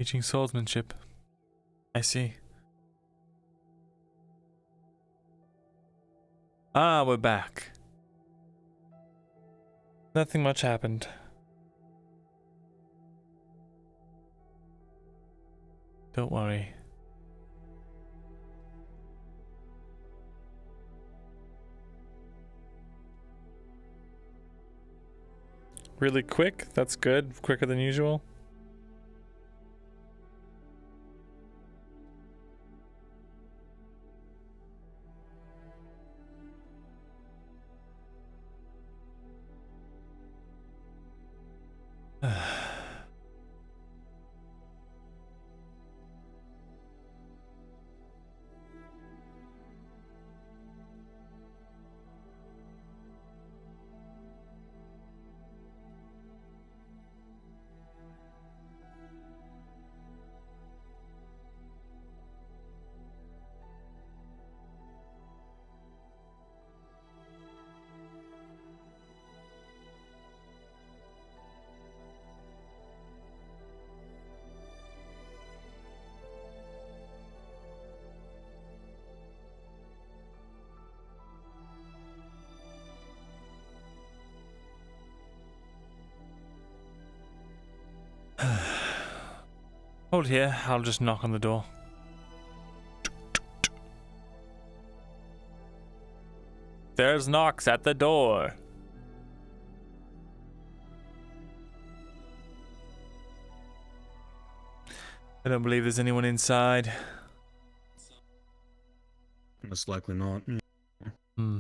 Teaching swordsmanship. I see. Ah, we're back. Nothing much happened. Don't worry. Really quick? That's good. Quicker than usual. Hold here, I'll just knock on the door. There's knocks at the door. I don't believe there's anyone inside. Most likely not. Hmm.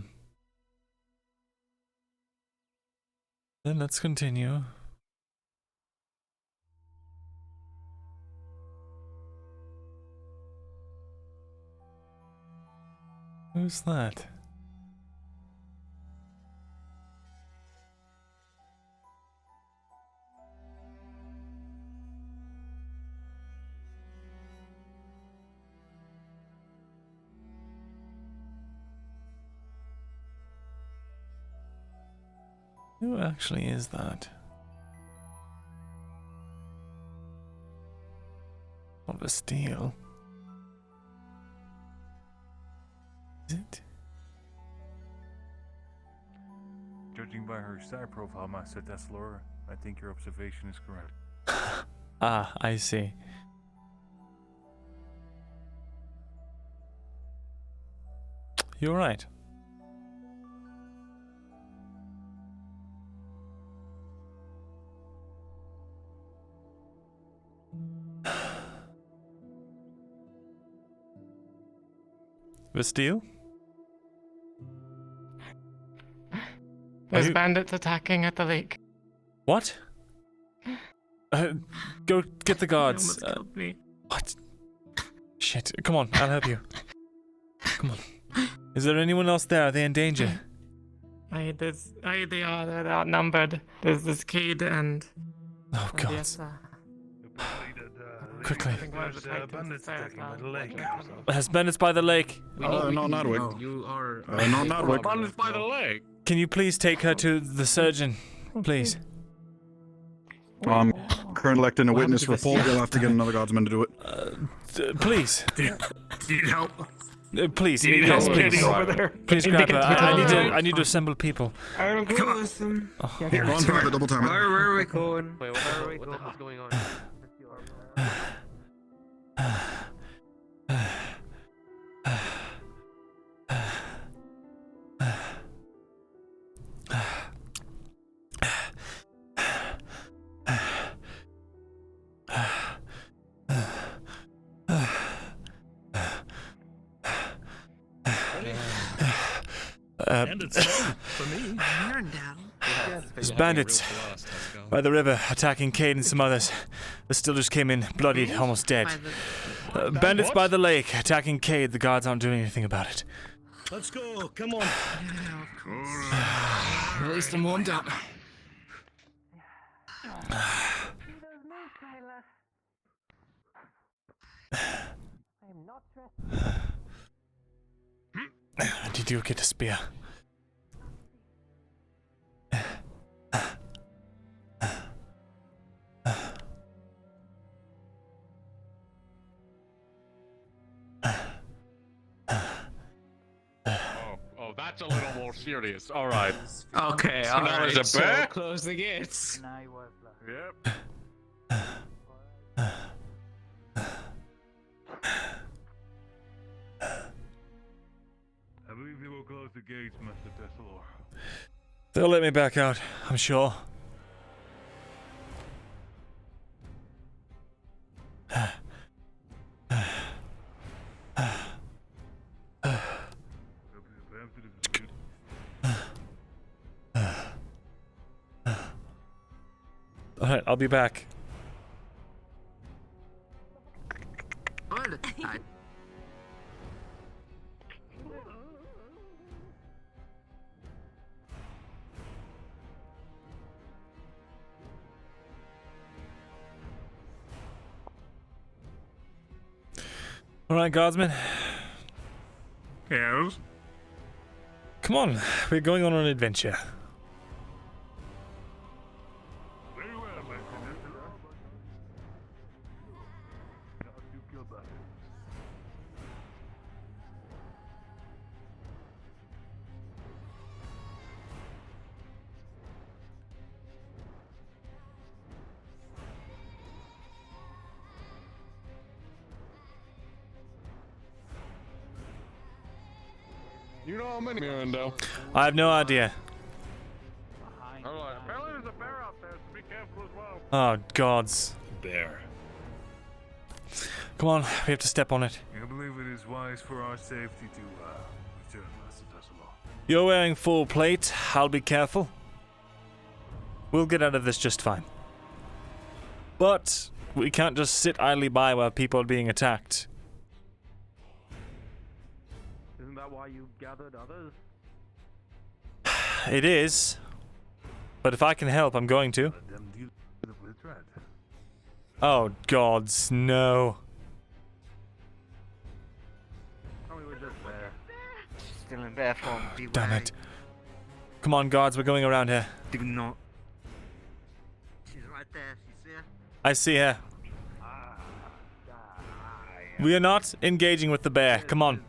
Then let's continue. Who's that? Who actually is that? Of a steel. Is it? Judging by her star profile, Master Thesalor, I think your observation is correct. Ah, I see. You're right. Vestille? There's you- bandits attacking at the lake. What? Go get the They guards. almost killed me. What? Shit. Come on, I'll help you. Come on. Is there anyone else there? Are they in danger? They are. They're outnumbered. There's this kid and. Oh, and God. yes, Quickly. I think one of the There's Titans bandits is there as attacking by well. the lake. Has bandits by the lake. Not Nodwick. You are. Not Nodwick. Bandits by the lake. Can you please take her to the surgeon? Please. I'm currently electing a What happened witness to this? report. You'll have to get another guardsman to do it. Please. Do you need help? Please. Do you need Yes, help please. getting over there? Please grab her. I need to assemble people. Come on. Go on, private, double time it. Where are we going? Wait, what the hell's going on? For me. There's bandits by the river attacking Cade and some others. The still just came in, bloodied, almost dead. Bandits by the lake attacking Cade. The guards aren't doing anything about it. Let's go. Come on. At least I'm warmed up. Did you get a spear? that's a little more serious. All right. Okay, So now there's a so bear? close the gates. Yep. I believe they will close the gates, Master Thesalor. They'll let me back out, I'm sure. Alright, I'll be back. Alright, guardsmen. Yes. Come on, we're going on an adventure. Very well, Master Thesalor. Not too killed by it. You know how many Myrindal? I have no idea. Alright. Apparently there's a bear out there, so be careful as well. Oh, gods. Bear. Come on, we have to step on it. I believe it is wise for our safety to return, Master Thesalor. You're wearing full plate. I'll be careful. We'll get out of this just fine. But we can't just sit idly by while people are being attacked. Isn't that why you gathered others? It is. But if I can help, I'm going to. Let them deal with the threat. Oh, gods, no. Oh, we were just there. Still in bear form. Damn it. Come on, guards, we're going around here. Do not. She's right there. She's there. I see her. We are not engaging with the bear. Come on.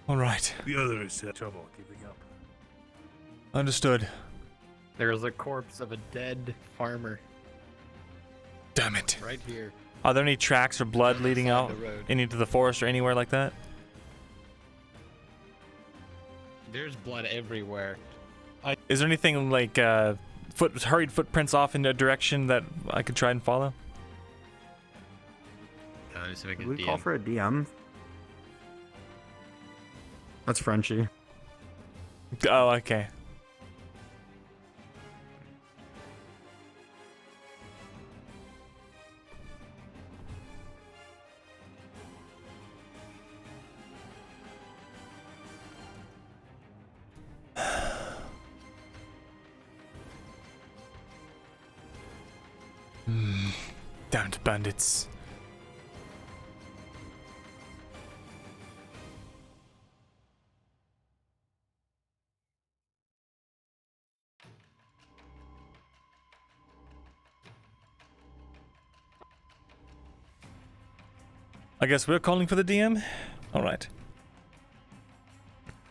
All right. The others had trouble keeping up. Understood. There's a corpse of a dead farmer Damn it. right here. Are there any tracks or blood leading out the road. into the forest or anywhere like that? There's blood everywhere. Is there anything like hurried footprints off in a direction that I could try and follow? Just make Did a we call DM. for a DM? That's Frenchie. Oh, okay. Damned bandits. I guess we're calling for the DM? Alright.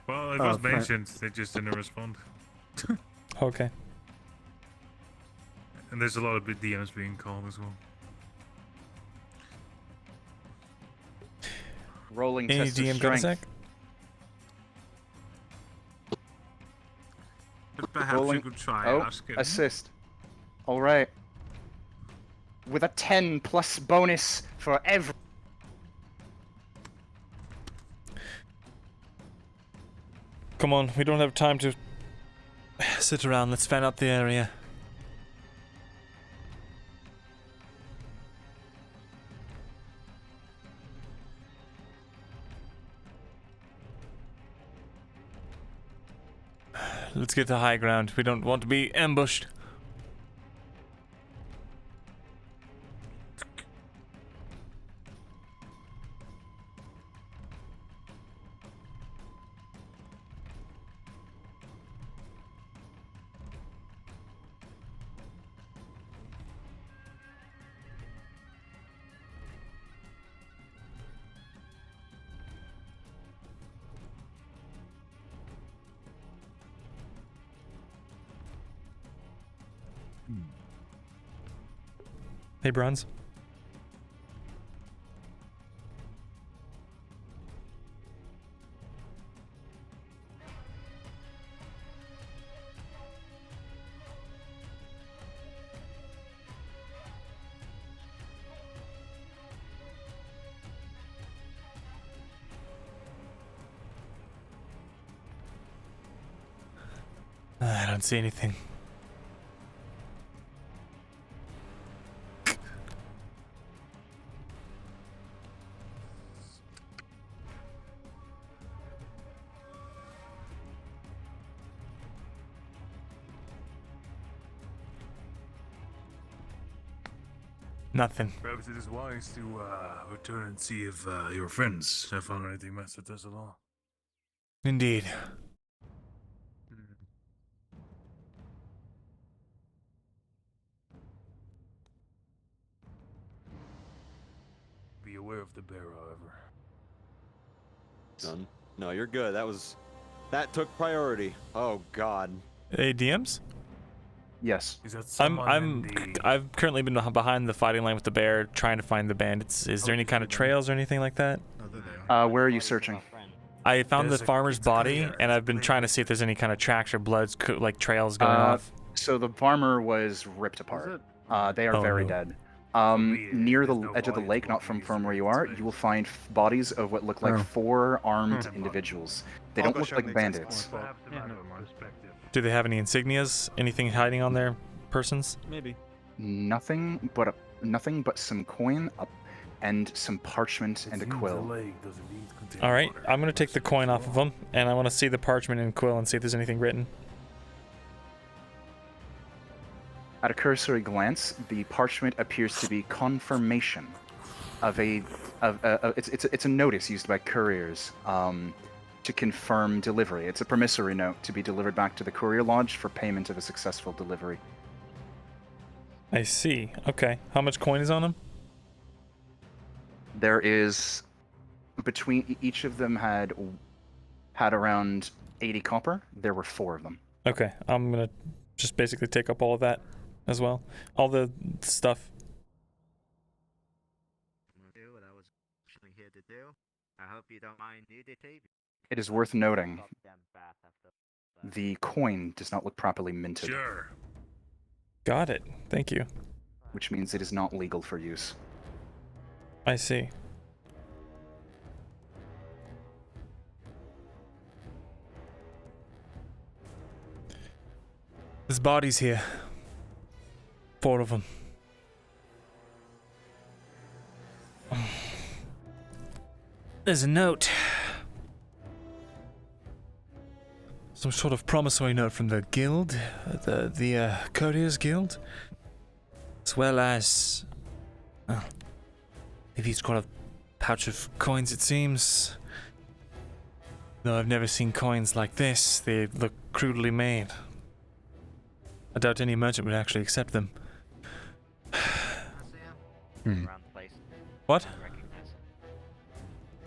Well, it Oh, was fine. mentioned, they just didn't respond. Okay. And there's a lot of big DMs being called as well. Rolling Any test of DM got a strength. sec? But perhaps Rolling- you could try Oh, asking. assist. All right. With a 10 plus bonus for every. Come on, we don't have time to sit around. Let's fan out the area. Let's get to high ground. We don't want to be ambushed. Hey, Bronze. I don't see anything. Nothing. Perhaps it is wise to return and see if your friends have found anything, Master Thesalor. Indeed. Be aware of the bear, however. None. No, you're good. That took priority. Oh God. Hey, DMs? Yes. Is that someone I've currently been behind the fighting line with the bear, trying to find the bandits. Is there any kind of trails or anything like that? Where are you searching? I found the farmer's body, and I've been trying to see if there's any kind of tracks or bloods, like trails going off. So the farmer was ripped apart. They are very dead. Near the edge of the lake, not from where you are, you will find bodies of what look like 4 armed individuals. They don't look like bandits. Do they have any insignias? Anything hiding on their persons? Maybe. Nothing but some coin and some parchment and a quill. All right, I'm gonna take the coin off of them, and I want to see the parchment and quill and see if there's anything written. At a cursory glance, the parchment appears to be confirmation of it's a notice used by couriers to confirm delivery. It's a promissory note to be delivered back to the courier lodge for payment of a successful delivery. I see. Okay. How much coin is on them? There is, between each of them had around 80 copper. There were 4 of them. Okay. I'm gonna just basically take up all of that as well. All the stuff. What I was actually here to do. I hope you don't mind nudity. It is worth noting, the coin does not look properly minted. Sure. Got it. Thank you. Which means it is not legal for use. I see. There's bodies here. 4 of them. There's a note. Some sort of promissory note from the guild, the Courtiers Guild, as well as, if he's got a pouch of coins, it seems. Though I've never seen coins like this, they look crudely made. I doubt any merchant would actually accept them. Around places. What? Recognize.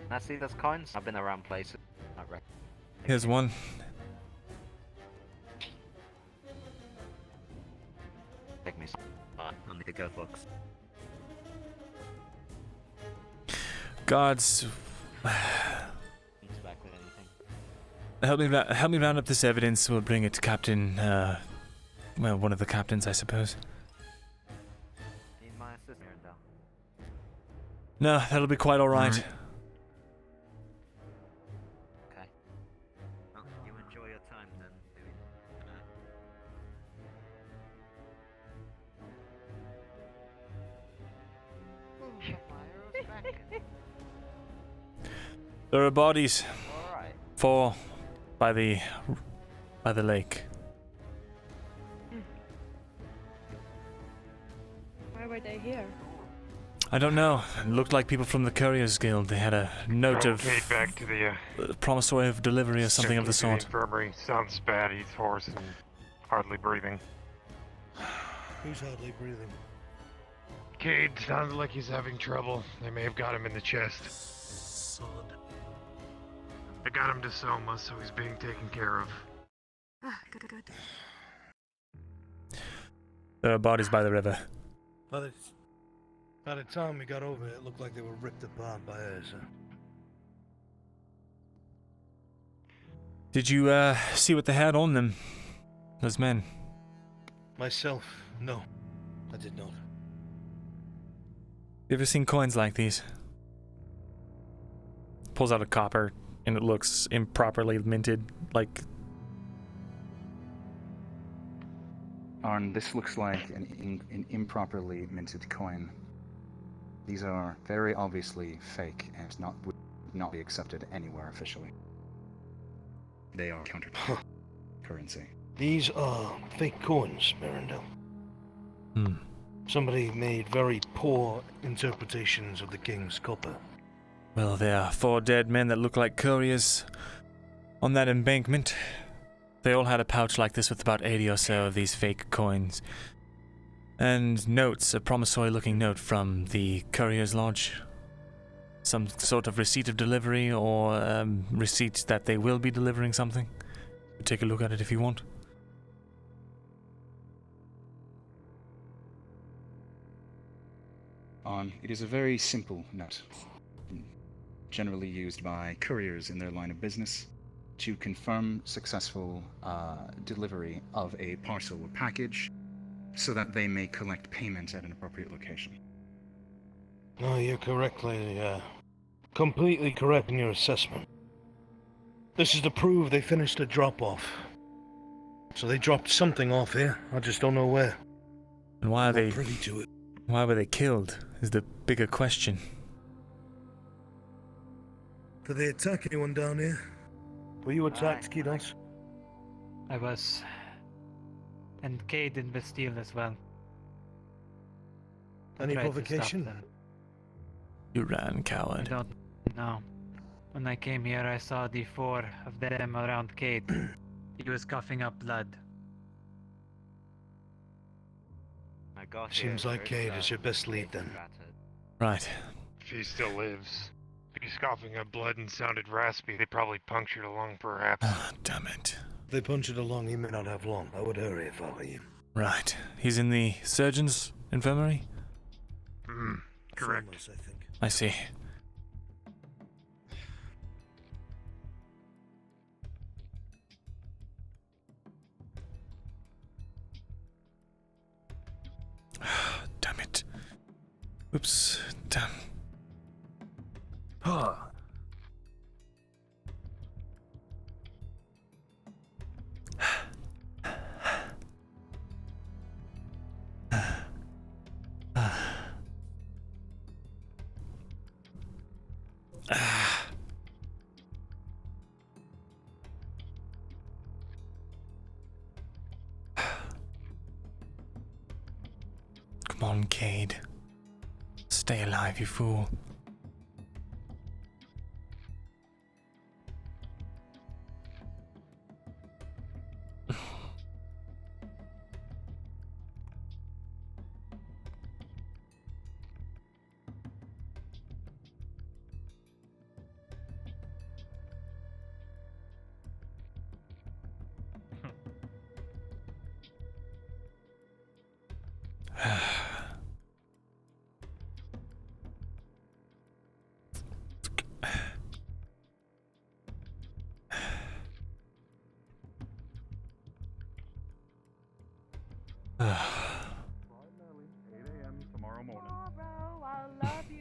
I see those coins. I've been around places. Not recognize. Here's one. Take me. I need to go, folks. Guards, Back with anything. help me round up this evidence. We'll bring it to Captain. Well, one of the captains, I suppose. Need my assist, Myrindal. No, that'll be quite all right. Okay. Well, you enjoy your time then. There are bodies. Alright. 4 by the by the lake. Why were they here? I don't know. It looked like people from the Couriers Guild. They had a note of Kate back to the promissory of delivery or something of the to the sort. infirmary. Sounds bad. He's hoarse and hardly breathing. Who's hardly breathing? Cade sounds like he's having trouble. They may have got him in the chest. Sod. I got him to Soma, so he's being taken care of. Ah, good. There are bodies by the river. By the time we got over it looked like they were ripped apart by Auzera. Did you see what they had on them? Those men. Myself, no. I did not. You ever seen coins like these? Pulls out a copper, and it looks improperly minted, like... Arn, this looks like an improperly minted coin. These are very obviously fake and would not be accepted anywhere officially. They are counterfeit currency. These are fake coins, Myrindal. Hmm. Somebody made very poor interpretations of the king's copper. Well, there are 4 dead men that look like couriers on that embankment. They all had a pouch like this with about 80 or so of these fake coins. And notes, a promissory-looking note from the Courier's Lodge. Some sort of receipt of delivery or receipt that they will be delivering something. Take a look at it if you want. It is a very simple note, generally used by couriers in their line of business to confirm successful delivery of a parcel or package so that they may collect payment at an appropriate location. No, you're completely correct in your assessment. This is to prove they finished the drop-off. So they dropped something off here, I just don't know where. And why are they privy to it? Why were they killed is the bigger question. Did they attack anyone down here? Were you attacked, Kidos? I was. And Cade and Bastille as well. Any Tried to provocation? stop them. You ran, I coward. don't know. When I came here, I saw the 4 of them around Cade. He was coughing up blood. I got Seems like Cade is your best lead then. Right. If he still lives. If he's coughing up blood and sounded raspy, they probably punctured a lung, perhaps. Ah, damn it. If they punch it along, he may not have long. I would hurry if I were you. Right. He's in the surgeon's infirmary? Correct. Almost, I think. I see. Damn it. Oops. Damn. Come on, Cade. Stay alive, you fool.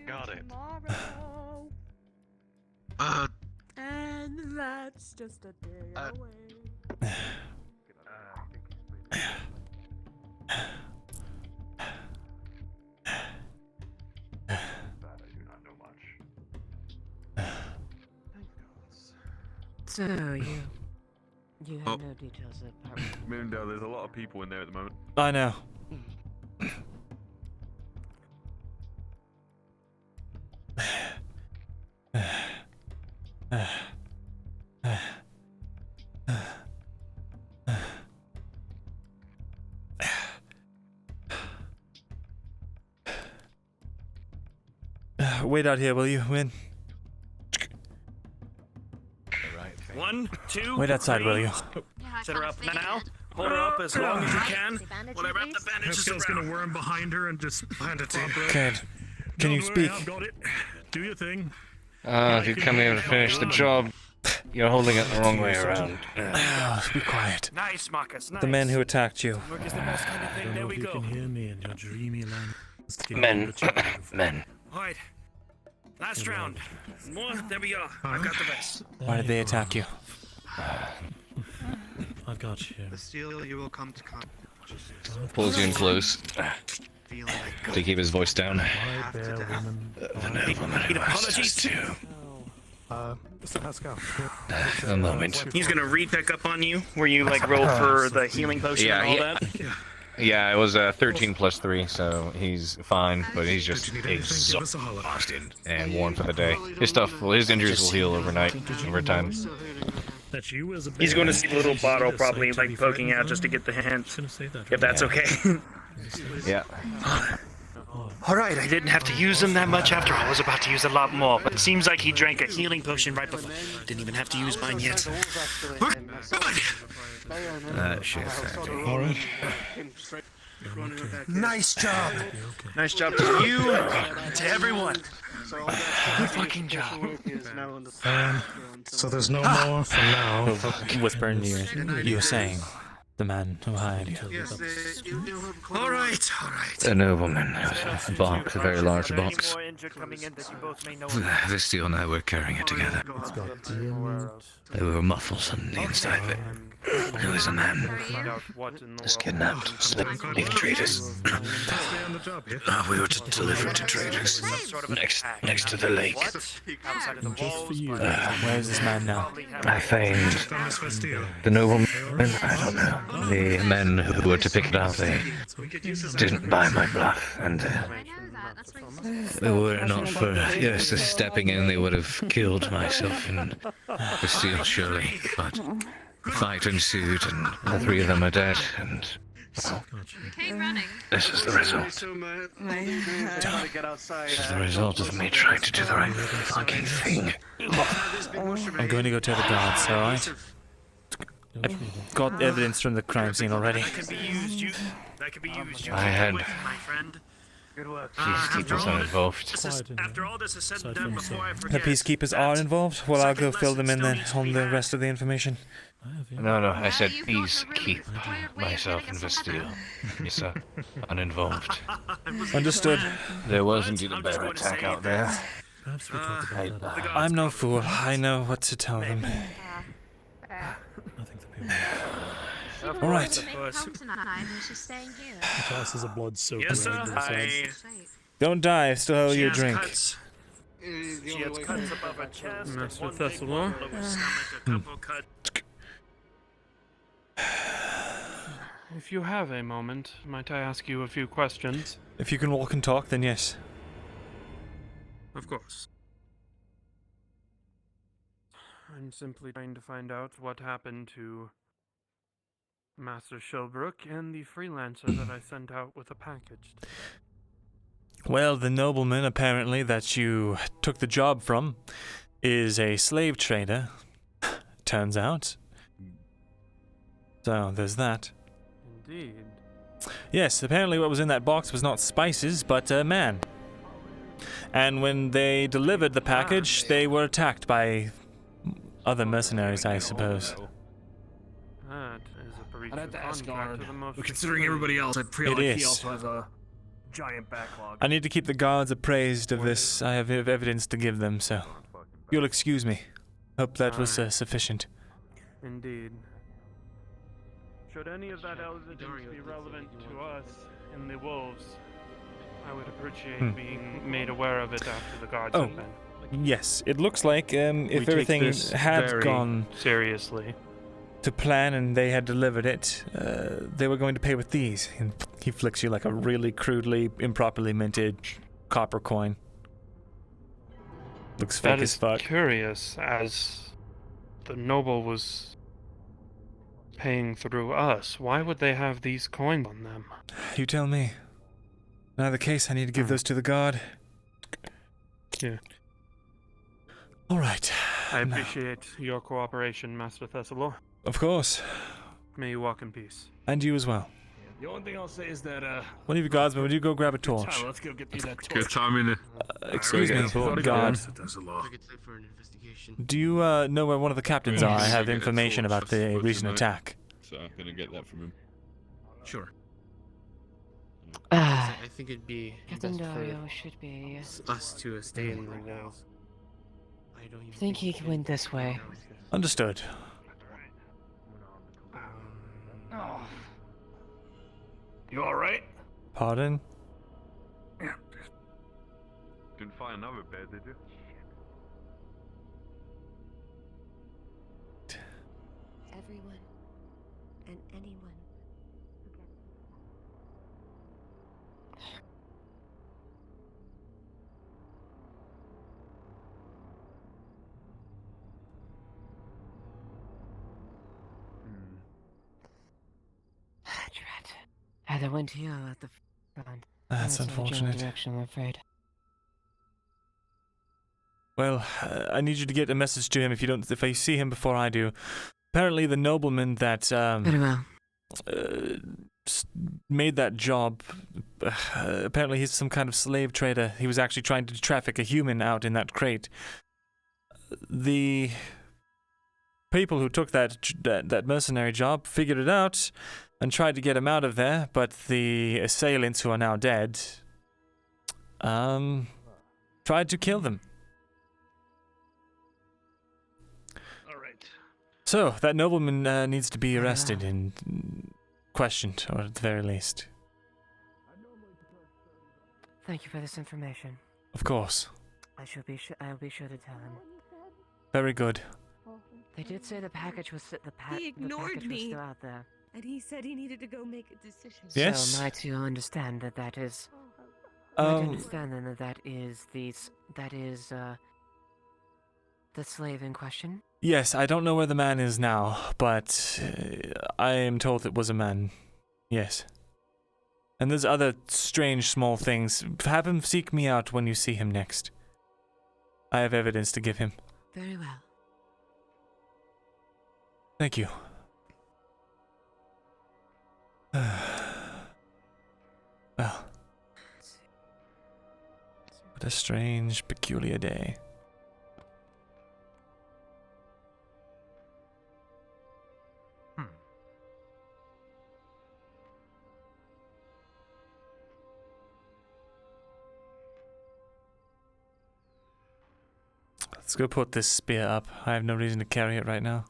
Got it. And that's just a day away. So You have no details apart from Myrindal, there's a lot of people in there at the moment. I know. Wait out here, will you, Win? 1, 2. Wait outside, will you? Set her up now. Hold her up as long as you can. While I wrap the bandages around. gonna worm behind her and just hand it to her. Okay. Can you speak? I've got it. Do your thing. If you come here to finish the job, you're holding it the wrong way around. Be quiet. Nice, Marcus. Nice. The men who attacked you. Work is the best kind of thing. There we go. hear me in your dreamy land. Men. Alright. Last round. More. There we are. I've got the best. Why did they attack you? I've got you. Still, you will come to contact. Pulls you in close to keep his voice down. The nobleman who asked us to. Mr. Pascal. A moment. He's gonna re-pick up on you, where you like roll for the healing potion and all that. Yeah, it was 13 plus 3, so he's fine, but he's just exhausted and worn for the day. His injuries will heal overnight, over time. He's going to see a little bottle probably like poking out just to get the hint, if that's okay. Yeah. Alright, I didn't have to use him that much after all. I was about to use a lot more, but it seems like he drank a healing potion right before. Didn't even have to use mine yet. Shit. Alright. Nice job! Nice job to you and to everyone. Good fucking job. So there's no more from now. Whisper in your ear. You were saying the man who hired you. Alright. A nobleman, a box, a very large box. Vistia and I were carrying it together. There were muffles on the inside of it. There was a man. Was kidnapped, slipped, leaving traders. We were to deliver it to traders. Next to the lake. Where is this man now? I feigned. The nobleman, I don't know. The men who were to pick it up, they didn't buy my bluff, and they were not for stepping in. They would have killed myself and Bastille surely, but fight ensued, and the 3 of them are dead, and this is the result. This is the result of me trying to do the right fucking thing. I'm going to go tell the guards, alright? I've got evidence from the crime scene already. I had... Good work. Peacekeepers are involved. After all this is said and done, before I The forget. peacekeepers are involved? Well, I'll go fill them in then on the rest of the information. No, I said please keep myself and Bastille. Yes, sir. Uninvolved. Understood. There was indeed a bear attack out there. I'm no fool. I know what to tell them. All right. Glasses of blood soaked. Yes, sir. Don't die. I still owe you a drink. She has cuts above her chest. Eshma Thalas. If you have a moment, might I ask you a few questions? If you can walk and talk, then yes. Of course. I'm simply trying to find out what happened to Master Shilbrook and the freelancer that I sent out with a package. Well, the nobleman, apparently, that you took the job from, is a slave trader, turns out. So, there's that. Indeed. Yes, apparently what was in that box was not spices, but a man. And when they delivered the package, they were attacked by other mercenaries, I suppose. That is a breach I'd have of to ask contract guard. of the most But considering everybody else, I feel It like he is. also has a giant backlog. I need to keep the guards appraised of this. I have evidence to give them, so you'll excuse me. Hope that was sufficient. Indeed. Should any of that evidence be relevant to us in the Wolves, I would appreciate being made aware of it after the guards have been. Yes, it looks like if everything had gone seriously. to plan and they had delivered it, they were going to pay with these. And he flicks you like a really crudely, improperly minted copper coin. Looks fake That as is fuck. curious, as the noble was paying through us. Why would they have these coins on them? You tell me. In either case, I need to give those to the guard. Yeah. All right. I appreciate your cooperation, Master Thesalor. Of course. May you walk in peace. And you as well. The only thing I'll say is that, One of you guardsmen, would you go grab a torch? let's go get you that torch. Good timing. Excuse me, guard. Do you know where one of the captains are? I have information about the recent attack. So I'm gonna get that from him. Sure. I think it'd be Captain best Dario for should be. us to stay in the walls. I think he went this way. Understood. Oh. You alright? Pardon? Yeah. Didn't find another bed, did you? Everyone and anyone. Either went to you at the front. That's unfortunate. Direction, I'm afraid. Well, I need you to get a message to him if I see him before I do. Apparently the nobleman that Very well. Made that job, apparently he's some kind of slave trader. He was actually trying to traffic a human out in that crate. The people who took that mercenary job figured it out and tried to get him out of there, but the assailants, who are now dead, tried to kill them. Alright. So, that nobleman needs to be arrested and questioned, or at the very least. Thank you for this information. Of course. I'll be sure to tell him. Very good. They did say the package was He ignored was me. still out there. And he said he needed to go make a decision. Yes. So am I to understand that is. Um, I understand then that is the slave in question. Yes, I don't know where the man is now, but I am told it was a man. Yes. And there's other strange small things. Have him seek me out when you see him next. I have evidence to give him. Very well. Thank you. Well. What a strange, peculiar day. Let's go put this spear up. I have no reason to carry it right now.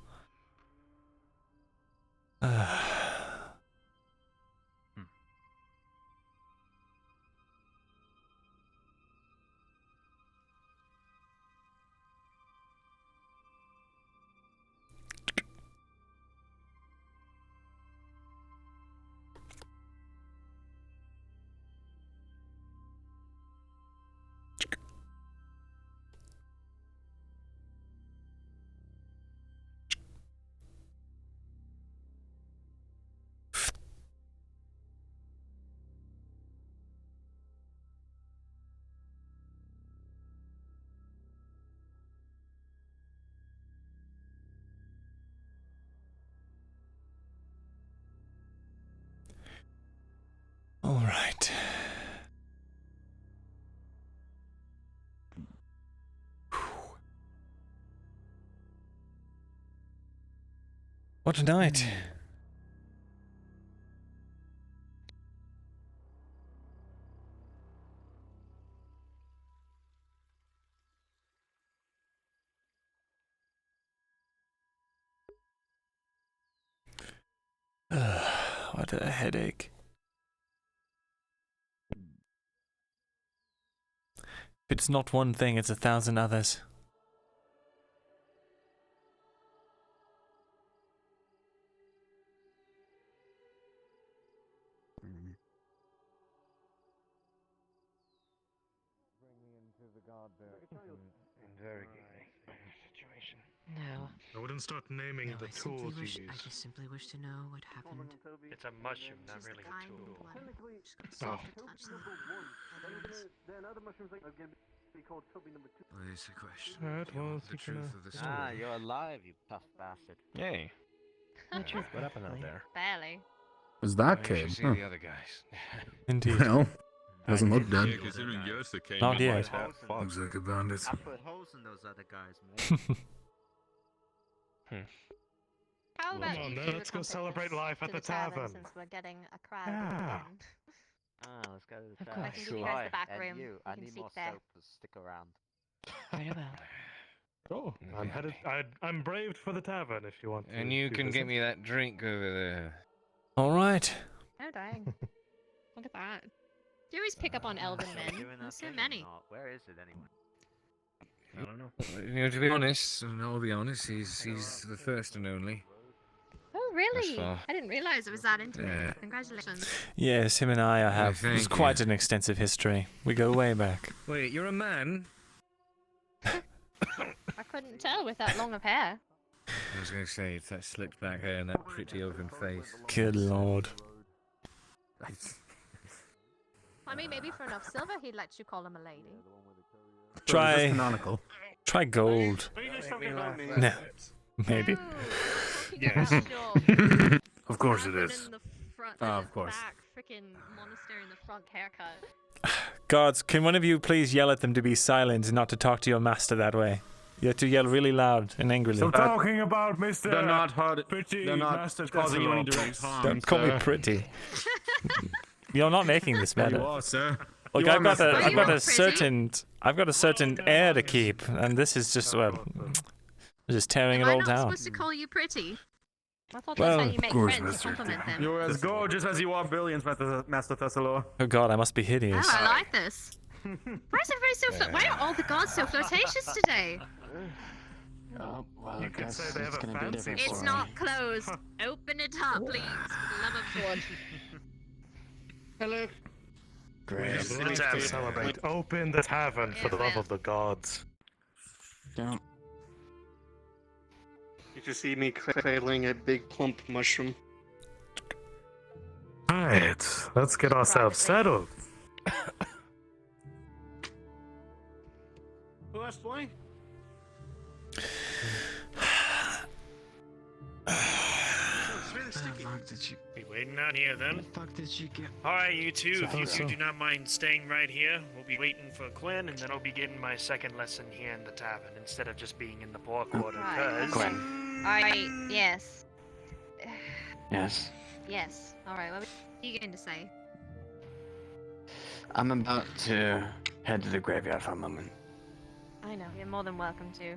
All right. What a night. What a headache. If it's not one thing, it's 1,000 others. No. I wouldn't start naming the tools you I use. just simply wish to know what happened. It's a mushroom, not really a tool. Oh. Then other mushrooms like are gonna be called Toby number 2. Well, here's the question. That Do you want was the truth of the story? Ah, you're alive, you tough bastard. Yay. What happened out there? Barely. Was that You should kid? see the other guys. Indeed. Well, doesn't look Yeah, dead. considering Yosta came Not in yet. like that. Looks like a bandit. I put holes in those other guys, man. How about Come on, you then, two let's go accompany celebrate us life at to the tavern. Since we're getting a crowd. Yeah. Ah, let's go to the course. tavern. I can give you guys the back And room. you, You I can need seat more there. soap to stick around. Very well. Oh, I'm headed. I'm braved for the tavern if you want. And to you do can get business. me that drink over there. All right. Oh, dang. Look at that. You always pick up on Elven men. There's so many. Where is it anyway? I don't know. You know, to be honest, and I'll be honest, he's the first and only. Oh, really? far. I didn't realize it was that intimate. Yeah. Congratulations. Yes, him and I have thank quite you. an extensive history. We go way back. Wait, you're a man? I couldn't tell with that long of hair. I was going to say, it's that slicked back hair and that pretty open face. Good lord. I mean, maybe for enough silver, he'd let you call him a lady. Try. Canonical. Try gold. Are you guys talking about me? No. Maybe. Yes. Of course it is. In the front, Of course. Back, freaking monastery in the front haircut. Guards, can one of you please yell at them to be silent and not to talk to your master that way? You have to yell really loud and angrily. So talking about Mr. They're not hard. Pretty They're not Master causing you any Thesalor, direct please. harm. Don't call me sir. pretty. You're not making this You better. are, sir. Look, You are I've got Mr. I've got a Thesalor. I've got a certain air to keep, and this is just just tearing Am it I all not down. supposed to call you pretty? I thought Well, that's how you of make course, friends. You Mr. compliment them. You're as gorgeous as you are brilliant, Master Thesalor. Oh God, I must be hideous. Oh, I like this. Why is everybody so why are all the gods so flirtatious today? Oh, well, You could say they have a fancy It's not closed. Open it up, please. For the love of God. Hello. We have life to celebrate. Open the tavern for the love of the gods. Don't. You can see me cradling a big plump mushroom. Alright, let's get ourselves settled. Who asked why? It's really sticky. Be waiting out here then. The fuck did you get? Alright, you two, if you So- two do not mind staying right here, we'll be waiting for Quinn, and then I'll be getting my second lesson here in the tavern instead of just being in the bar quarter. Right. Gwen. Alright, yes. Yes. Yes. Alright, what were you going to say? I'm about to head to the graveyard for a moment. I know, you're more than welcome to.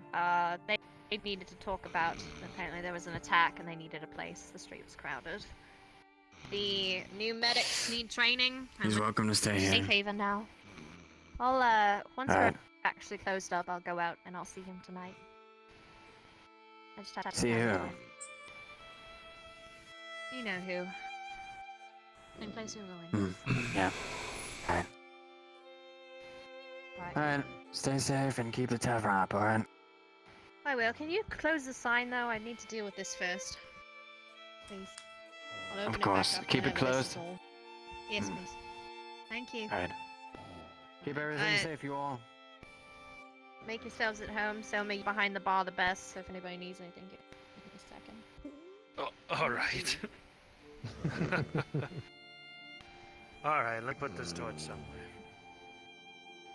They needed to talk about, apparently there was an attack and they needed a place. The street was crowded. The new medics need training. He's welcome to stay Safe here. haven now. I'll, once we're Alright. actually closed up, I'll go out and I'll see him tonight. I just have to See find who? out. You know who. Same place we're going. Yeah. Alright. Right. Alright. Stay safe and keep the tavern up, alright? I will. Can you close the sign though? I need to deal with this first. Please. I'll open Of it course. back up Keep it whenever this is closed. all- Yes, please. Thank you. Alright. Keep everything safe, you all. Make yourselves at home. So me behind the bar the best. So if anybody needs anything, give me a second. Oh, alright. Alright, let's put this torch somewhere.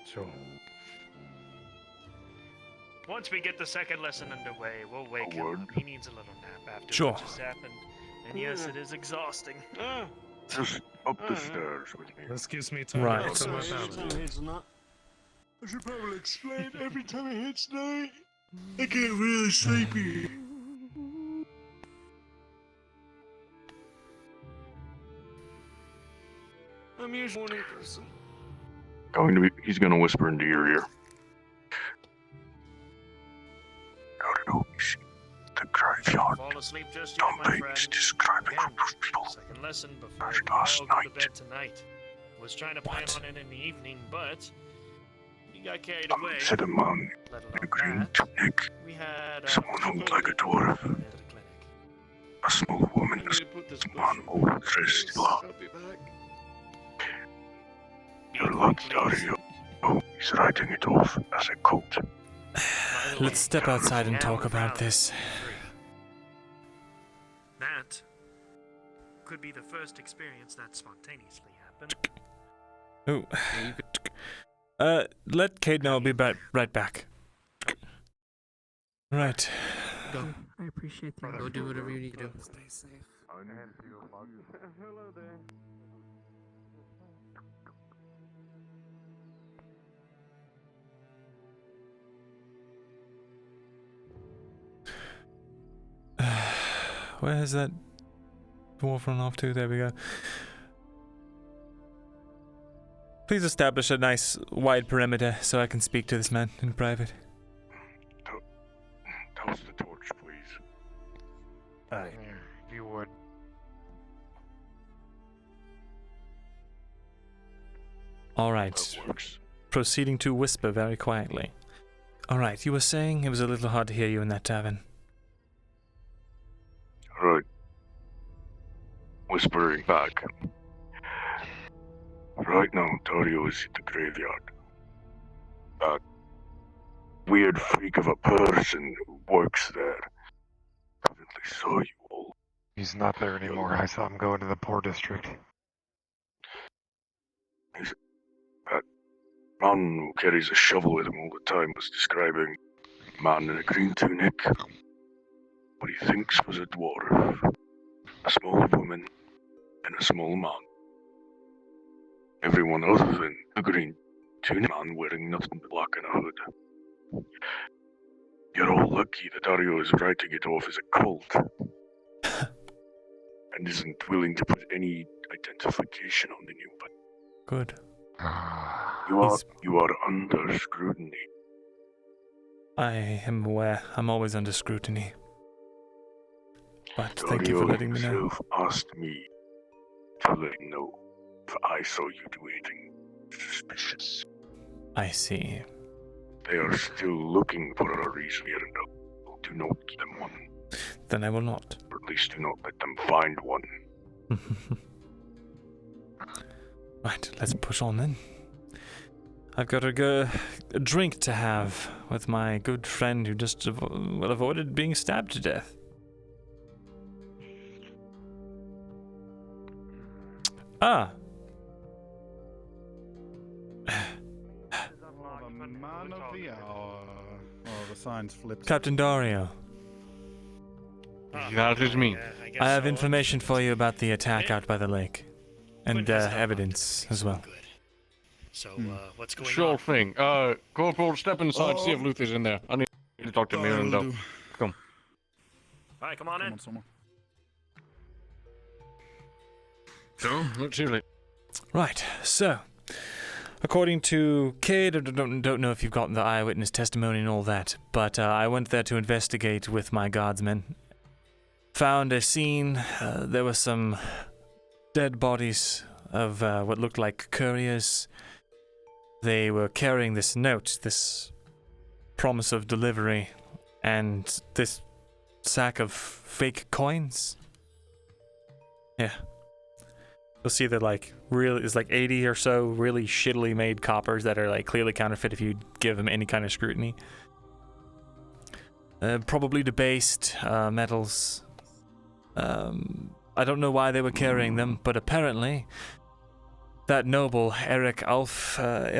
Sure. Once we get the second lesson underway, we'll wake him. He needs a little nap after Sure. what just happened. And yes, it is exhausting. Just up the stairs with me. This gives me time Right. to open my Every time balance. it hits night. I should probably explain every time it hits night. I get really sleepy. I'm usually a morning person. He's gonna whisper into your ear. The graveyard. Fall asleep just yet, my friend. describing Again, second lesson before we last all go to night. bed tonight. Was trying to plan on it in the evening, but we got carried away. Set him on Let the alone green that. tunic. We had Someone who looked like a dwarf. A small woman, a man all dressed black. You're lucky, Dario. Oh, he's writing it off as a cult. Let's step outside and talk about this. That could be the first experience that spontaneously happened. Oh. Let Cade know I'll be right back. Right. Go. I appreciate that. Go do whatever you need to do. Stay safe. Hello there. Where is that dwarf run off to? There we go. Please establish a nice wide perimeter so I can speak to this man in private. Toss the torch, please. Aye, you would. Alright. Proceeding to whisper very quietly. Alright, you were saying it was a little hard to hear you in that tavern. Right. Whispering back. Right now, Dario is at the graveyard. That weird freak of a person who works there apparently saw you all. He's not there anymore. I saw him go into the poor district. That man who carries a shovel with him all the time was describing a man in a green tunic, what he thinks was a dwarf, a small woman, and a small man. Everyone other than the green tunic man wearing nothing but black and a hood. You're all lucky that Dario is writing it off as a cult. And isn't willing to put any identification on you, but good. You are under scrutiny. I am aware. I'm always under scrutiny. But thank you for letting me know. Dario himself asked me to let him know if I saw you do anything suspicious. I see. They are still looking for a reason here, and do not give them one. Then I will not. Or at least do not let them find one. Right, let's push on then. I've got a drink to have with my good friend who just avoided being stabbed to death. Ah. Man of the hour. Oh, the sign's flipped. Captain Dario. That is me. I have information for you about the attack out by the lake. And evidence as well. So, what's going Sure on? thing. Corporal, step inside, see if Luther's in there. I need to talk to Myrindal. Come. Alright, come on in. So, let's see it. Right, so, according to Cade, I don't know if you've gotten the eyewitness testimony and all that, but I went there to investigate with my guardsmen. Found a scene, there were some dead bodies of what looked like couriers. They were carrying this note, this promise of delivery, and this sack of fake coins. Yeah. You'll see that it's like 80 or so really shittily made coppers that are like clearly counterfeit if you give them any kind of scrutiny. Probably debased metals. I don't know why they were carrying them, but apparently that noble Eric Alfre,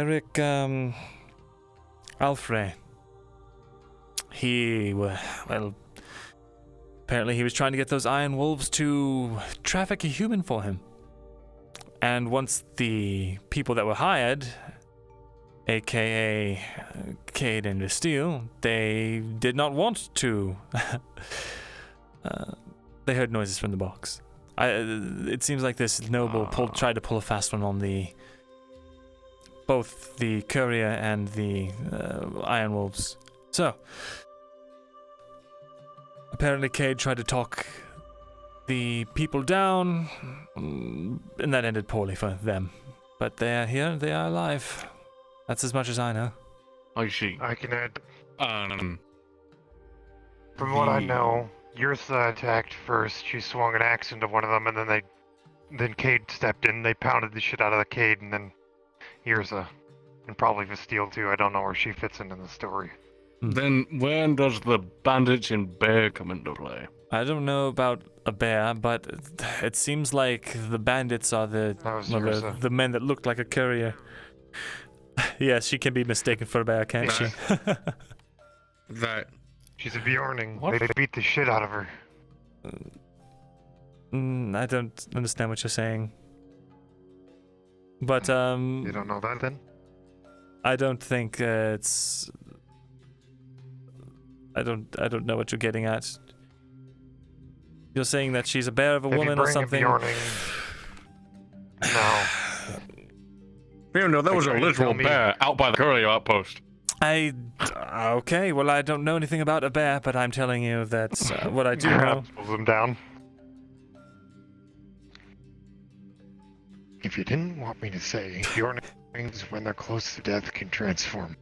apparently he was trying to get those Iron Wolves to traffic a human for him. And once the people that were hired, aka Cade and Estelle, they did not want to. They heard noises from the box. It seems like this noble tried to pull a fast one on both the courier and the Iron Wolves. So, apparently Cade tried to talk the people down, and that ended poorly for them. But they are here, they are alive. That's as much as I know. I see. I can add. From what I know, Yurtha attacked first. She swung an axe into one of them, and then Cade stepped in. They pounded the shit out of the Cade, and then Yurtha, and probably Vasteel too. I don't know where she fits into the story. Then when does the bandits in bear come into play? I don't know about a bear, but it seems like the bandits are the men that look like a courier. Yes, she can be mistaken for a bear, can't she? That. She's a Bjorning. They beat the shit out of her. I don't understand what you're saying. But, You don't know that then? I don't think it's... I don't know what you're getting at. You're saying that she's a bear of a woman or something? No. No, that was a literal bear out by the courier outpost. Okay, well, I don't know anything about a bear, but I'm telling you that what I do know... Pulls them down. If you didn't want me to say, Bjornings, when they're close to death, can transform.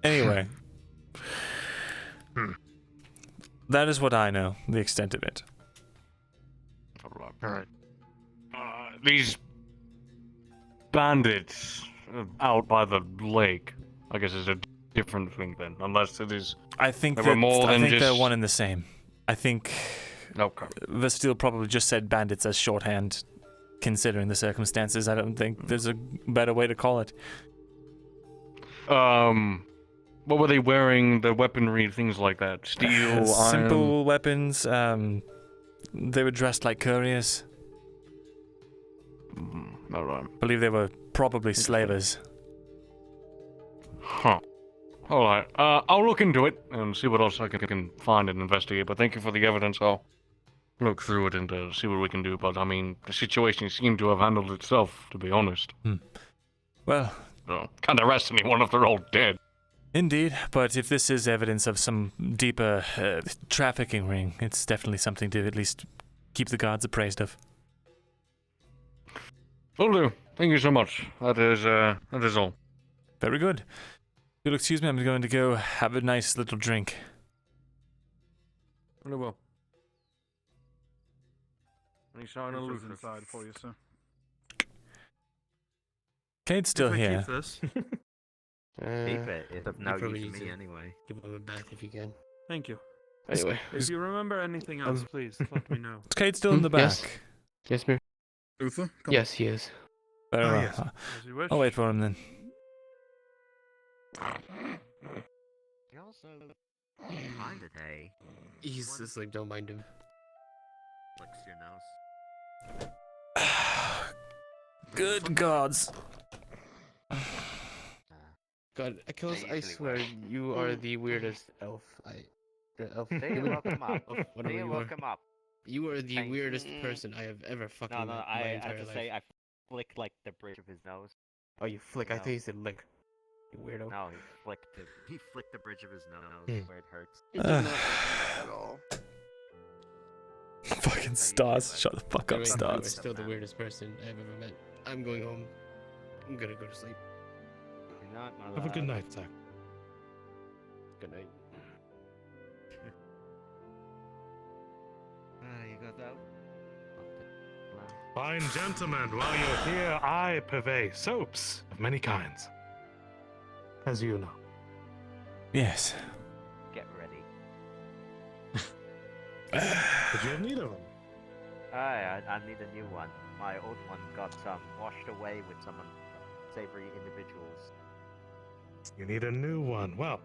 Anyway. That is what I know, the extent of it. Alright. These bandits out by the lake, I guess is a different thing then, unless it is... I think they're one and the same. I think... Okay. Vasteel probably just said bandits as shorthand, considering the circumstances. I don't think there's a better way to call it. What were they wearing? The weaponry, things like that. Steel, Simple iron. weapons. They were dressed like couriers. Alright. I believe they were probably slavers. Huh. Alright. I'll look into it and see what else I can find and investigate. But thank you for the evidence. I'll look through it and see what we can do. But I mean, the situation seemed to have handled itself, to be honest. Well, can't arrest anyone if they're all dead. Indeed, but if this is evidence of some deeper trafficking ring, it's definitely something to at least keep the guards appraised of. Will do. Thank you so much. That is all. Very good. If you'll excuse me, I'm going to go have a nice little drink. Very well. Any sign of loot inside for you, sir? Kate's still here. Keep this. Keep it. It's of no probably use need to me to anyway. Give him a bath if you can. Thank you. Anyway. If you remember anything else, please let me know. Is Kate still in the back? Yes, Mir. Luther? Yes, he is. Very well. As you wish. I'll wait for him then. He also kind of hey. He's just like, don't mind him. Licks your nose. Good gods. God, Achilles, I swear you are the weirdest elf. Elf. Look him up. Whatever you Look are. him up. You are the weirdest person I have ever fucking No, met I my have entire to life. say, I flicked like the bridge of his nose. Oh, you flick. I thought you said lick. You weirdo. No, he flicked the bridge of his nose where it hurts. It did not at all. Fucking stars. Shut the fuck up, Anyway, you are stars. still the weirdest person I've ever met. I'm going home. I'm gonna go to sleep. Have a good night, Zach. Good night. You got that? Fine gentlemen, while you're here, I purvey soaps of many kinds. As you know. Yes. Get ready. Did you have need of them? I need a new one. My old one got washed away with some unsavory individuals. You need a new one. Well,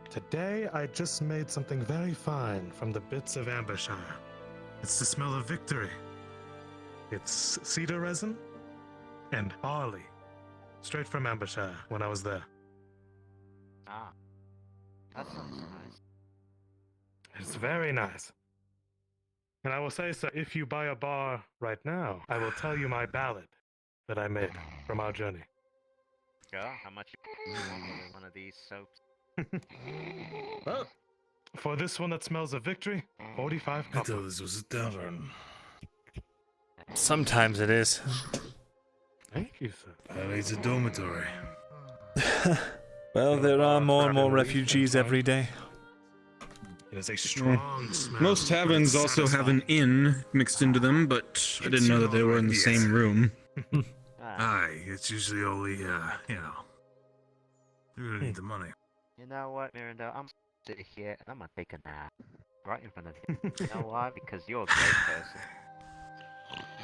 today I just made something very fine from the bits of Ambershire. It's the smell of victory. It's cedar resin and barley. Straight from Ambershire when I was there. Ah. That sounds nice. It's very nice. And I will say, sir, if you buy a bar right now, I will tell you my ballad that I made from our journey. Yeah, how much one of these soaps? Well, for this one that smells of victory, 45 I copper. thought this was a tavern. Sometimes it is. Thank you, sir. It's a dormitory. Well, there are more and more refugees every day. It is a strong smell. Most taverns also have an inn mixed into them, but I didn't know that they were in the same room. Aye, it's usually only, you know, you're gonna need the money. You know what, Myrindal? I'm sitting here and I'm gonna take a nap right in front of you. You know why? Because you're a great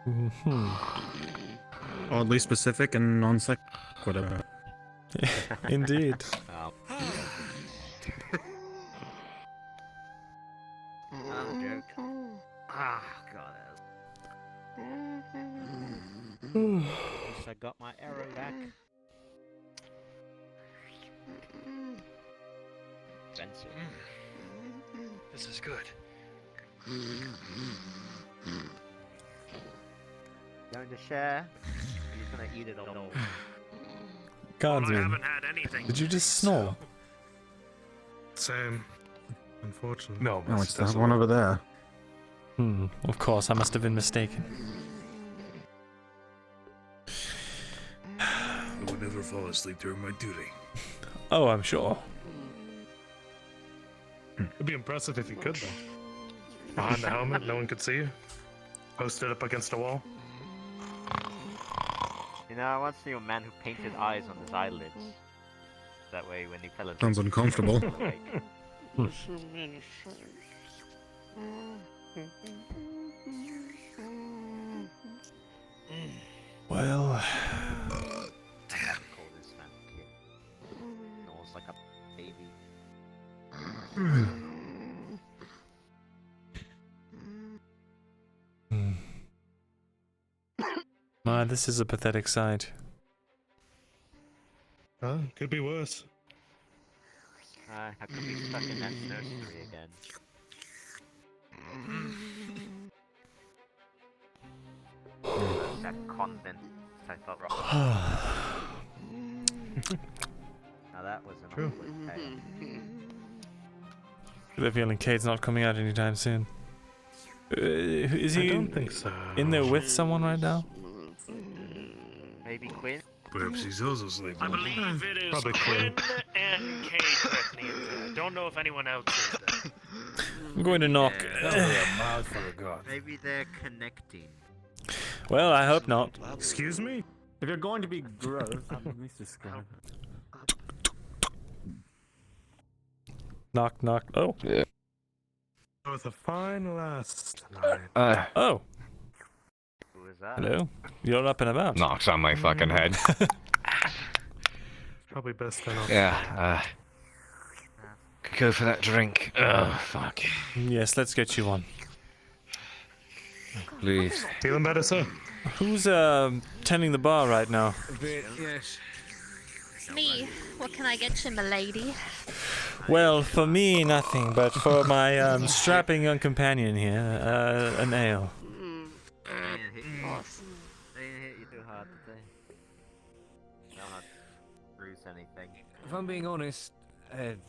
person. Oddly specific and non-sec. Whatever. Indeed. God. Guess I got my arrow back. Expensive. This is good. Going to share? He's gonna eat it all. Guardsman, did you just snore? Same. Unfortunately. No, it's that one over there. Of course, I must have been mistaken. I would never fall asleep during my duty. Oh, I'm sure. It'd be impressive if you could, though. Behind the helmet, no one could see you. Posted up against a wall. You know, I once knew a man who painted eyes on his eyelids. That way, when he fell asleep... Sounds uncomfortable. Well... Damn. Call this man kid. Smells like a baby. This is a pathetic sight. Could be worse. I could be stuck in that nursery again. That convent I thought wrong. Now that was an awkward tale. Got a feeling Cade's not coming out anytime soon. Is he I don't think so. in there with someone right now? Maybe Quinn? Perhaps he's also sleeping. I believe it is Probably Quinn and Kate currently in there. I don't know if anyone else is there. I'm going to knock. Maybe they're connecting. Well, I hope not. Excuse me? If you're going to be gross, Mr. Scribe. Knock, knock. Oh. Yeah. With a fine lass tonight. Oh. Who is that? Hello. You're up and about. Knocks on my fucking head. Probably best then off. Yeah, could go for that drink. Oh, fuck. Yes, let's get you one. Please. Feeling better, sir? Who's tending the bar right now? Yes. Me. What can I get you, milady? Well, for me, nothing, but for my strapping young companion here, an ale. They didn't hit you too hard, did they? They'll not bruise anything. If I'm being honest, it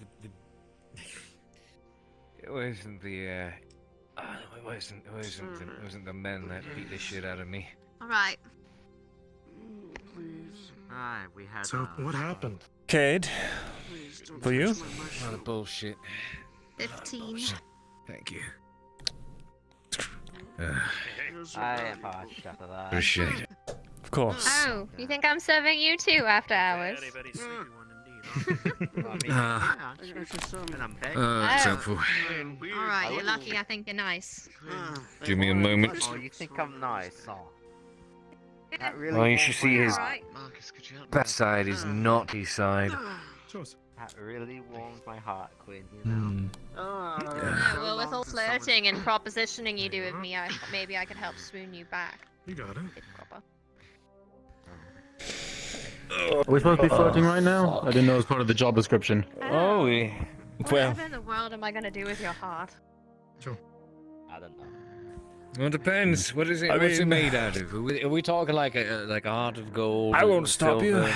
wasn't the it wasn't the men that beat the shit out of me. Alright. Aye, we had. So, what happened? Cade, for you? A lot of bullshit. 15. Thank you. I am parched after that. Appreciate it. Of course. Oh, you think I'm serving you too after hours? Very sleepy one indeed, huh? And I'm begging. It's helpful. Alright, you're lucky I think you're nice. Give me a moment. Oh, you think I'm nice? Oh. That really Well, you should see his Marcus, could you help me? that side is not his side. That really warms my heart, Quinn, you know? Yeah, well, with all flirting and propositioning you do with me, maybe I could help swoon you back. You got it. Proper. Are we supposed to be flirting right now? I didn't know it was part of the job description. Oh, we. Whatever in the world am I gonna do with your heart? Sure. I don't know. Well, it depends. What is it? What's it made out of? Are we talking like a heart of gold? I won't stop you. Maybe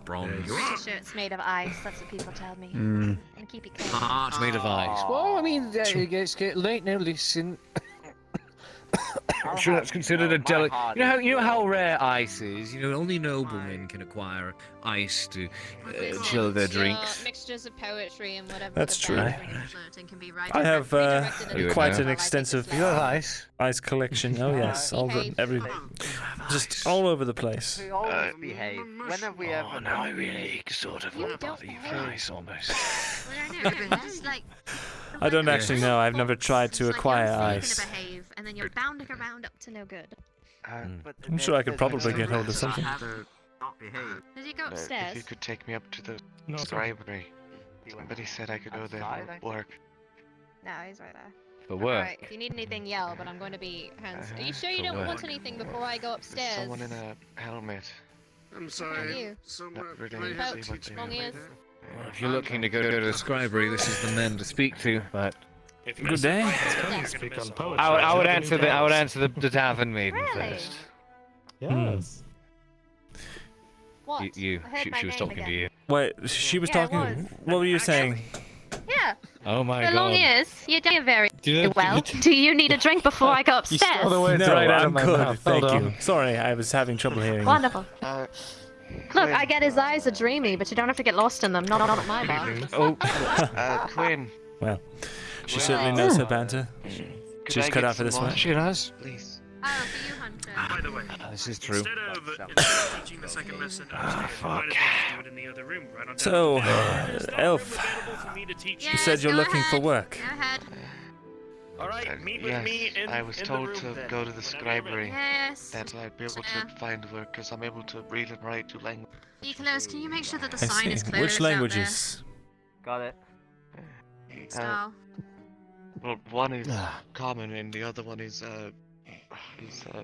bronze. Pretty sure it's made of ice. That's what people tell me. Mm. And keep it A clean. heart made of ice. Well, I mean, late now. Listen. I'm sure that's considered a delicate. You know how rare ice is. You know, only noblemen can acquire ice to chill their drinks. Mixtures of poetry and whatever. That's true. Can be I have quite an extensive ice collection. Oh yes, just all over the place. We always behave. When have we ever? Oh, now I really sort of want to bother you for ice almost. I don't actually know. I've never tried to acquire ice. Behave, and then you're bounding around up to no good. I'm sure I could probably get hold of something. Did you go upstairs? If you could take me up to the library. Somebody said I could go there for work. No, he's right there. For work? Alright, if you need anything, yell, but I'm going to be hands. Are you sure you don't want anything before I go upstairs? Someone in a helmet. I'm sorry. You. Not really Long ears. Well, if you're looking to go to the scribery, this is the men to speak to. But good day. I would answer the tavern maiden first. Yes. What? She was talking to you. Wait, she was talking. What were you saying? Yeah. Oh my For god. long ears, you're doing very well. Do you need a drink before I go upstairs? No, I'm good. Thank you. Sorry, I was having trouble hearing. Wonderful. Look, I get his eyes are dreamy, but you don't have to get lost in them. Not at my bar. Oh. Quinn. Well, she certainly knows her banter. She's cut out for this one. She does. Please. Oh, for you, Hunter. By the way, this is true. Instead of teaching the second lesson upstairs, you might as well just do it in the other room, right on So, Elf, teach you said you're looking for work. Go ahead. Alright, meet Yes, with me in I was in told the room to then. go to the scribery. Yes. That I'd be able to find work because I'm able to read and write two languages. Nicholas, can you make sure that the I sign is see. closed Which out languages? Got it. Style. Well, one is common and the other one is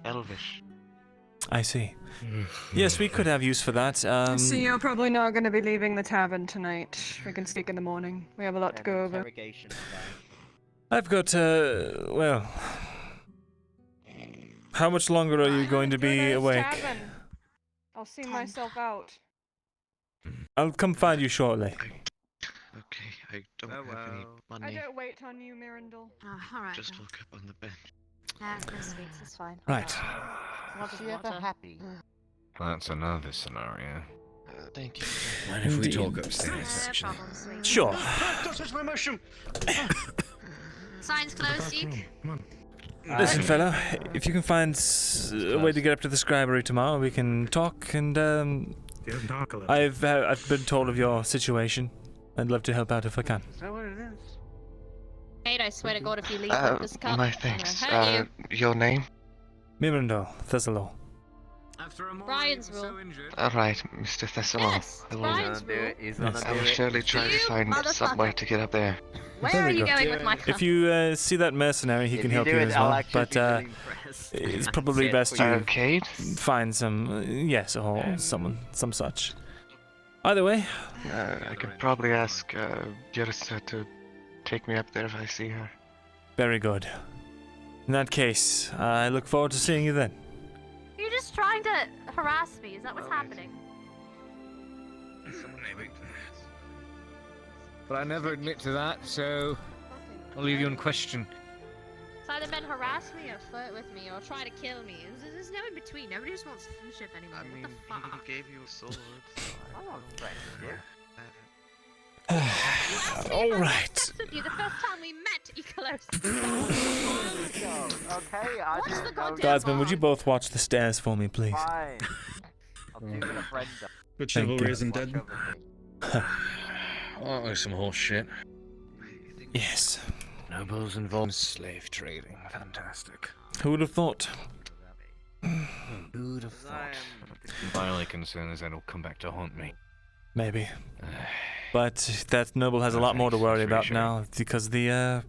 Elvish. I see. Yes, we could have use for that. So you're probably not going to be leaving the tavern tonight. We can speak in the morning. We have a lot to go over. I've got, well... How much longer are you going to be awake? Tavern. I'll see myself out. I'll come find you shortly. Okay, I don't have any money. I don't wait on you, Myrindal. Alright. Just woke up on the bench. Yeah, that's sweet. It's fine. Right. Was she ever happy? That's another scenario. Thank you. Mind if we talk upstairs? No problem, sweet. Sure. Don't touch my mushroom! Sign's closed, Eek. Listen, fellow, if you can find a way to get up to the scribery tomorrow, we can talk, and, I've been told of your situation. I'd love to help out if I can. Is that what it is? Kate, I swear to God, if you leave with this cup, My I'm thanks. gonna hurt you. Your name? Myrindal Thesalor. Brian's rule. Alright, Mr. Thesalor. Yes, I will, Brian's rule. I will surely try to find some way to get up there. Where are you going with my cup? If you see that mercenary, he can help you as well. But it's probably best you find some, yes, or someone, some such. Either way. I could probably ask Yersa to take me up there if I see her. Very good. In that case, I look forward to seeing you then. You're just trying to harass me. Is that what's happening? But I never admit to that, so I'll leave you in question. It's either men harass me or flirt with me or try to kill me. There's no in between. Nobody just wants friendship anymore. What the fuck? He gave you a sword. I want friendship. All right. With you the first time we met, Ecolos. Okay, I What's the didn't know goddamn Guardsmen, would you both watch the stairs for me, please? Fine. I'll do with a friend. Good Thank chivalry you. isn't dead. Oh, there's some horse shit. Yes. Nobles involved in slave trading. Fantastic. Who would have thought? Who'd have thought? My only concern is that it'll come back to haunt me. Maybe. But that noble has a lot more to worry about now, because the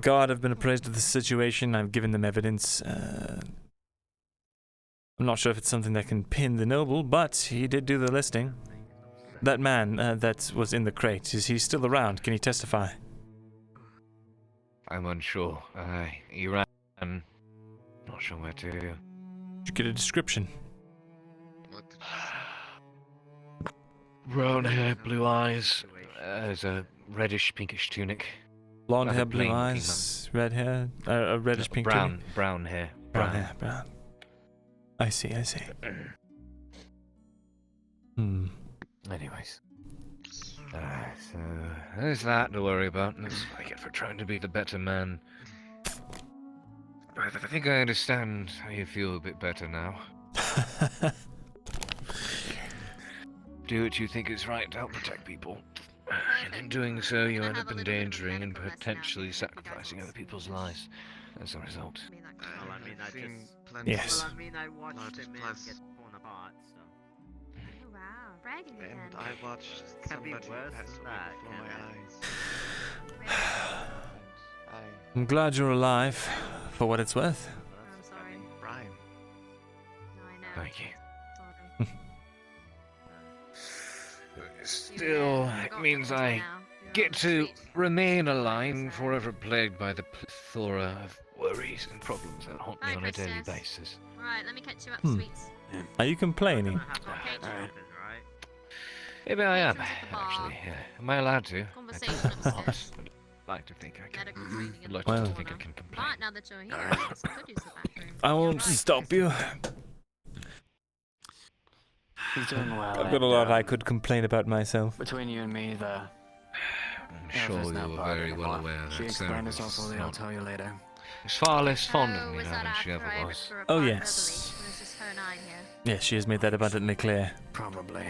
guard have been appraised of the situation. I've given them evidence. I'm not sure if it's something that can pin the noble, but he did do the listing. That man that was in the crate, is he still around? Can he testify? I'm unsure. He ran. Not sure where to. Did you get a description? Brown hair, blue eyes. There's a reddish, pinkish tunic. Blonde Rather hair, blue plain-looking eyes, red hair, reddish pink. Brown hair. Brown hair, brown. I see. Anyways. So there's that to worry about. That's what I get for trying to be the better man. But I think I understand how you feel a bit better now. Do what you think is right to help protect people. And in doing so, you end up endangering and potentially sacrificing other people's lives as a result. Well, I mean, I just... Yes. Well, I mean, I watched him get torn apart, so... Oh, wow, bragging again. And I watched Can be somebody worse pass than away that, before can my eyes. I'm glad you're alive, for what it's worth. I'm sorry. Brian. No, I know. Thank you. Sorry. Still, it means I get to remain alive, forever plagued by the plethora of worries and problems that haunt me on a daily basis. Right, let me catch you up, Hmm. sweets. Are you complaining? Maybe I am, actually. Yeah. Am I allowed to? Conversation I'd upstairs. like to think I can. Medical training in I'd the like to Well. think I can complain. Right, now that you're here, I guess I could use the bathroom. I won't stop you. He's doing well. I've got a lot I could complain about myself. Between you and me, the... I'm sure you were very well aware She that explained Sarah herself was fully, I'll not tell you later. She's far less fond of me was now that than she after ever I was. ripped her Oh, apart yes. verbally? It was just her and I here. Yes, she has made that abundantly clear. Probably.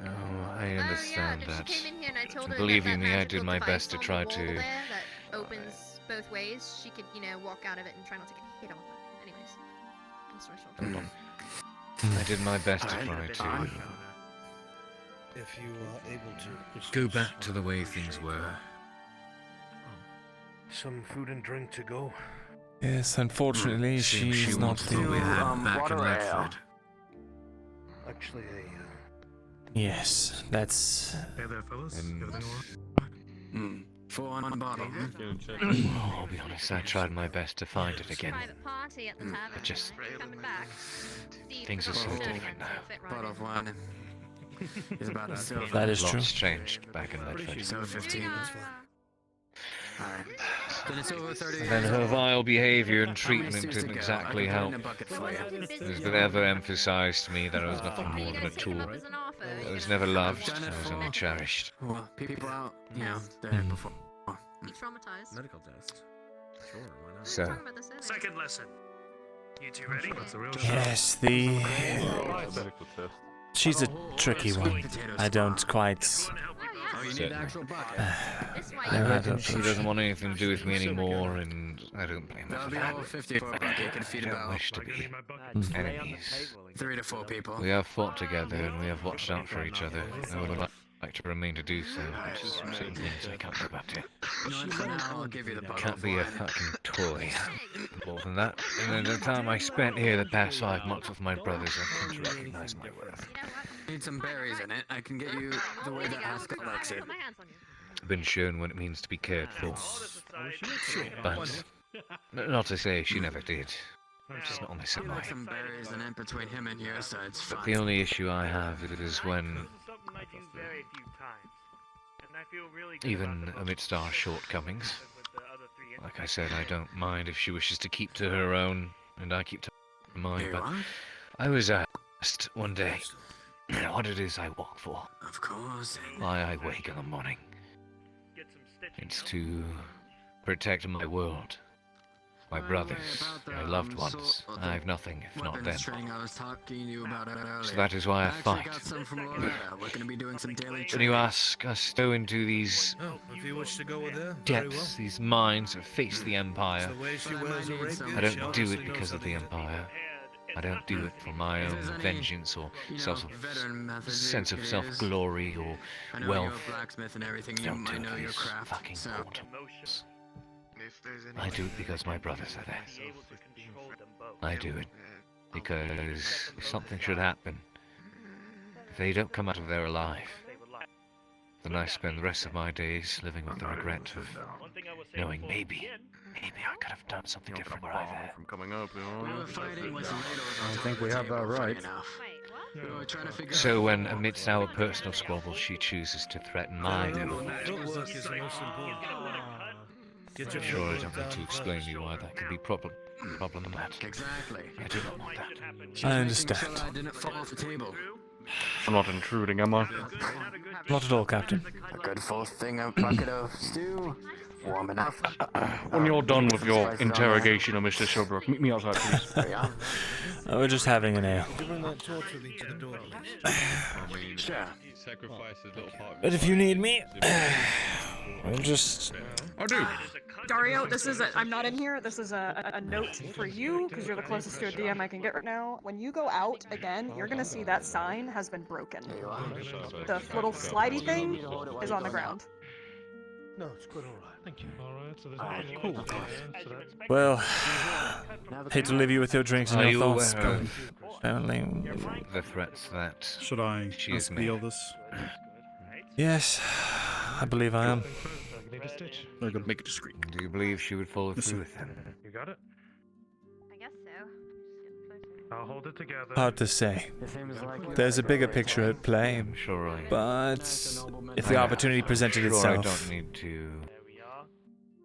Oh, I understand that. She came in here and I told her Believe that you me, I magical did my device best to on the try wall to. there that opens both ways. She could, walk out of it and try not to get hit on it. Anyways, long story short. I did my best to try to If you are able to. go back to the way things were. Some food and drink to go. Yes, unfortunately, Seems she she's not wants what we had back in water ale. Redford. Actually, Yes, that's. Hey there, fellas. And- Everything all right? 4 on a bottle. I'll be honest, I tried my best to find it again. Private party at the tavern. But just Are you coming back? Steve, things are come so on, different so now. fit right Bottle in. of wine. He's about to sell That is true. Lots changed back in Redford. So 15. Alright. Then it's over 30 And then her vile behaviour and treatment didn't exactly help. for you. It was never emphasised to me that I was nothing more than a tool. I was never loved, I was only cherished. Well, people out, there before. You traumatized? Medical test. Sure, why not? So, Talking about this earlier. Second lesson. You two ready? That's a real Yes, the. Medical test. She's a tricky one. I don't quite. Oh, you need Certainly. actual bucket. This way. I imagine she doesn't want anything to do with me anymore, and I don't blame her That'll for be that. all 50 for a bucket. You can I feed don't about wish to be enemies. 3 to 4 people. We have fought together and we have watched out for each other. I would like to remain to do so, but certain things I can't go back to. For now, I'll give you the bottle Can't of be a wine. fucking toy. More than that, and the time I spent here the past 5 months with my brothers, I've come to recognize my worth. Need some berries in it. I can get you the way that Haskell likes it. I've been shown what it means to be cared for. But, not to say she never did. She's not on this Put side. some berries in it between him and you, so it's But fine. the only issue I have is when, Something I've used very few times. And I feel really good even about the amidst our shortcomings, with the other 3 like I said, I don't mind if she wishes to keep to her own, and I keep to mine, You but are? I was asked one day what it is I walk for, Of course. why I wake in the morning. Get some stitching. It's to protect my world, my brothers, my loved ones. I have nothing if not them. Weapons training I was talking to you about earlier. So that is why I actually fight. got some from Auzera. We're going to be doing some daily When training. you ask us to go into these Oh, if you wish to go with her, very well. depths, these mines that face the Empire, The way she wears a rapier, I don't she'll do just it know because of the something. Empire. I don't do it for my If own there's any, vengeance or veteran methods sense you of could self-glory or I know wealth. you're a blacksmith and everything. You Don't might do know your these craft. fucking So portals. If there's any I do it because my brothers are there. I do it because if something should happen, if they don't come out of there alive, then I spend the rest of my days living with the regret of knowing maybe I could have done something different where I there. From coming up, you we know. were fighting with I think we have that right. Wait, what? So when, amidst our personal squabbles, she chooses to threaten mine, Footwork is the most important. I'm sure I don't need to explain to you why that can be problematic. Exactly. I do not want that. I understand. I didn't fall off the table. I'm not intruding, am I? Not at all, Captain. A good full thing of bucket of stew. Warm enough. When you're done with your interrogation of Mr. Sherbrooke, meet me outside, please. We're just having an ale. Could you bring that torch with you to the door, please? Sure. But if you need me, we'll just... I do. Dario, this is I'm not in here. This is a note for you, because you're the closest to a DM I can get right now. When you go out again, you're gonna see that sign has been broken. The little slidey thing is on the ground. No, it's quite alright. Thank you. Alright, so there's cool. Well, hate to leave you with your drinks and Are your you thoughts, aware but of apparently... the threats that Should I she has ask the made? others? Yes, I believe I am. Need a stitch? Very good. Make it discreet. Do you believe she would follow through with them? You got it? I guess so. I'll hold it together. Hard to say. There's a bigger picture at play, Sure, but if the opportunity presented sure itself... I don't need to...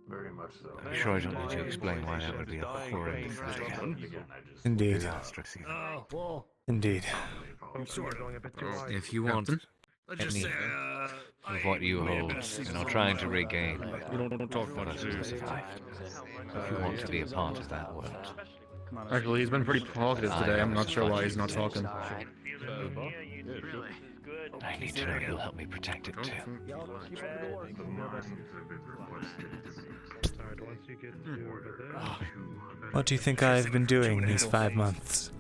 Very much so. I'm sure I don't need to explain why that would be a horrend threat again. Indeed. Indeed. If you want any of what you hold, and are trying to regain, You don't talk what much, has do you? survived. If you want to be a part of that world, Actually, he's been pretty talkative today. I'm not sure why he's not talking. I need to know you'll help me protect it too. What do you think I've been doing these 5 months?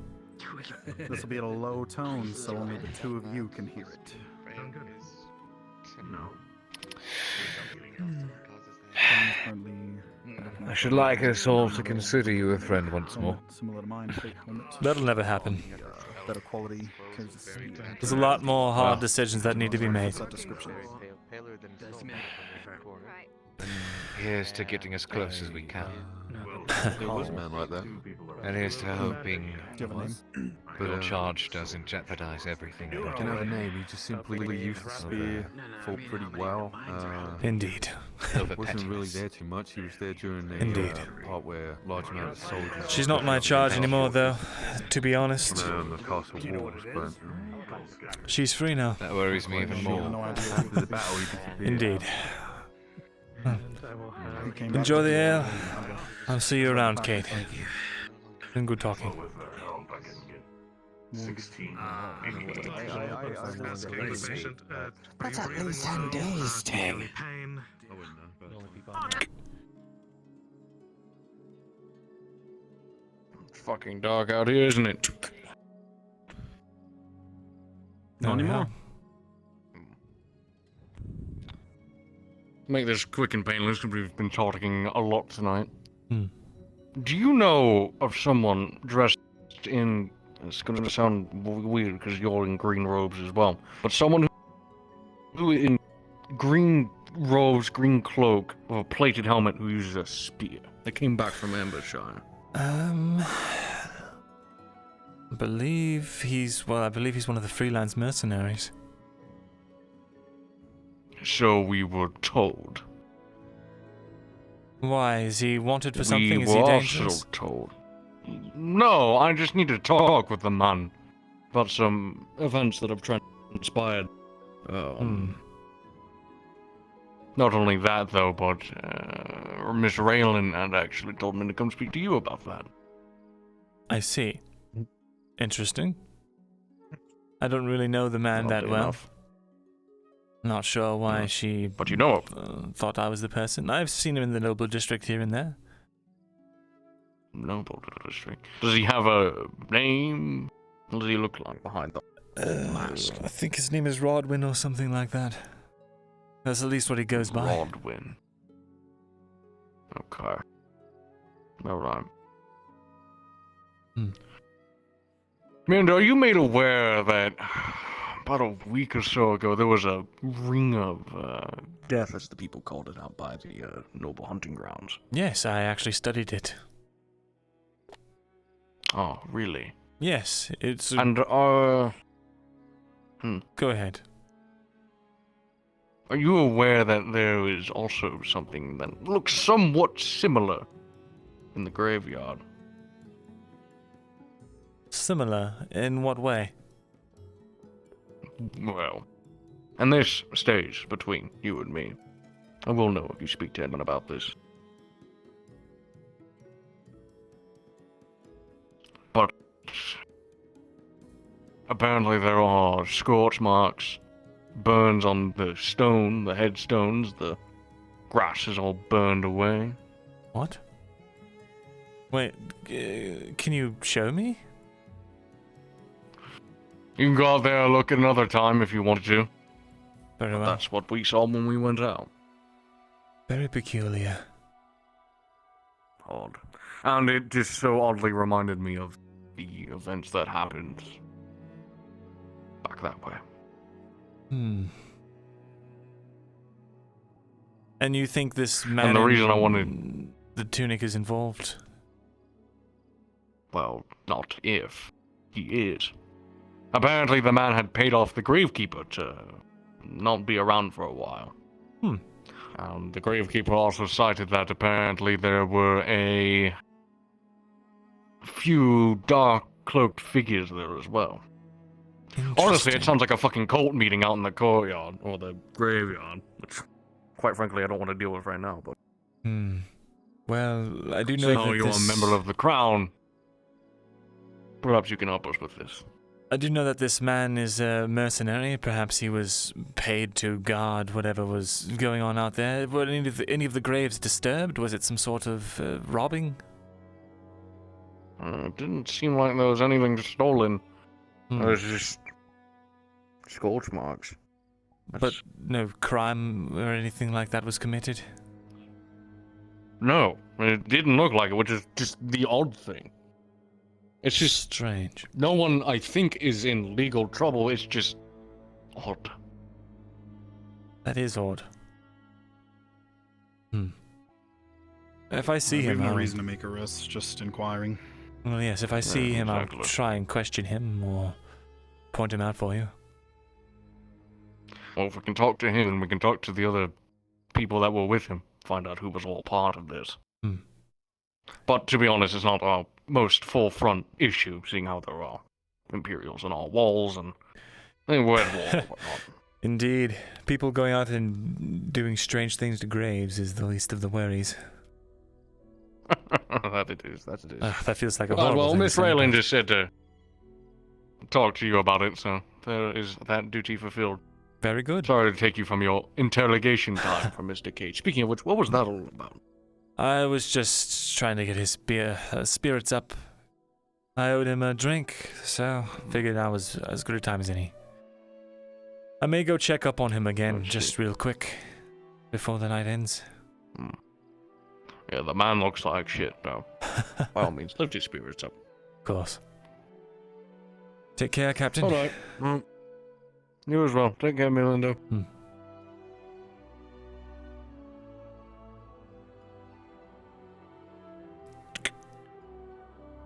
This will be at a low tone, so only the two of you can hear it. I should like us all to consider you a friend once more. Similar to mine, fake helmet. That'll never happen. Better quality. 'Cause There's a lot more hard decisions that need to be made. Here's to getting as close as we can. There was a man like that. And here's to hoping Do you have a name? your charge doesn't jeopardize everything. He didn't have a name, he just simply used the spear, fought pretty well. Indeed. Wasn't really there too much, he was there during the Indeed. part where large amount of soldiers... She's not my charge anymore, though, to be honest. On the castle walls, but... She's free now. That worries me even more. After the battle, he disappeared. Indeed. Enjoy the ale. I'll see you around, Kate. Been good talking. 16. That's at least 10 days, Tim. Fucking dark out here, isn't it? Not anymore. Make this quick and painless because we've been talking a lot tonight. Do you know of someone dressed in... It's going to sound weird because you're in green robes as well. But someone who in green robes, green cloak, with a plated helmet who uses a spear. They came back from Ambershire. I believe he's one of the freelance mercenaries. So we were told. Why, is he wanted for something? We Is he were dangerous? also told. No, I just need to talk with the man about some events that have transpired. Not only that, though, but Miss Raylan had actually told me to come speak to you about that. I see. Interesting. I don't really know the man that Oddly well. enough. Not sure why she... But you know him. Thought I was the person. I've seen him in the noble district here and there. Noble district. Does he have a name? What does he look like behind the mask? I think his name is Rodwin or something like that. That's at least what he goes by. Rodwin. Okay. Alright. Miranda, are you made aware that about a week or so ago there was a ring of death, as the people called it, out by the noble hunting grounds? Yes, I actually studied it. Oh, really? Yes, it's... And Go ahead. Are you aware that there is also something that looks somewhat similar in the graveyard? Similar? In what way? Well, and this stays between you and me. I will know if you speak to anyone about this. But apparently there are scorch marks, burns on the stone, the headstones, the grass is all burned away. What? Wait, can you show me? You can go out there and look at another time if you wanted to. Very But well. that's what we saw when we went out. Very peculiar. Odd. And it just so oddly reminded me of the events that happened back that way. And you think this man And the reason I in wanted... the tunic is involved? Well, not if. He is. Apparently the man had paid off the gravekeeper to not be around for a while. And the gravekeeper also cited that apparently there were a few dark cloaked figures there as well. Honestly, it sounds like a fucking cult meeting out in the courtyard, or the graveyard, which, quite frankly, I don't want to deal with right now, but... Well, I do know So that you're this... a member of the Crown. Perhaps you can help us with this. I do know that this man is a mercenary. Perhaps he was paid to guard whatever was going on out there. Were any of the graves disturbed? Was it some sort of robbing? It didn't seem like there was anything stolen. There was just scorch marks. But no crime or anything like that was committed? No, it didn't look like it, which is just the odd thing. It's just strange. No one, I think, is in legal trouble. It's just odd. That is odd. If I see him, no I'll... reason to make arrests, just inquiring. Well, yes, if I see him, exactly. I'll try and question him or point him out for you. Well, if we can talk to him, and we can talk to the other people that were with him, find out who was all part of this. But to be honest, it's not our most forefront issue, seeing how there are Imperials on our walls and we're at war and whatnot. Indeed. People going out and doing strange things to graves is the least of the worries. That it is. That feels like a Well, horrible thing Miss to say, Raylan but- just said to talk to you about it, so there is that duty fulfilled. Very good. Sorry to take you from your interrogation time from Mr. Cage. Speaking of which, what was that all about? I was just trying to get his spirits up. I owed him a drink, so figured I was as good a time as any. I may go check up on him again, just real quick, before the night ends. Yeah, the man looks like shit, though. By all means, lift his spirits up. Of course. Take care, Captain. Alright. Well, you as well. Take care, Myrindal.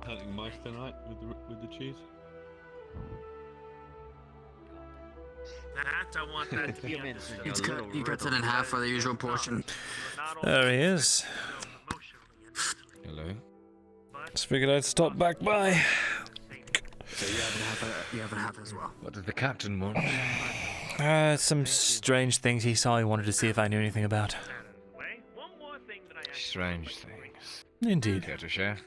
Hunting mice tonight with the cheese. That I want that to be He cuts it in half for the usual portion. There he is. Hello. Just figured I'd stop back by. So you have a half as well. What did the captain want? Some strange things he saw he wanted to see if I knew anything about. Strange things. Indeed. Care to share?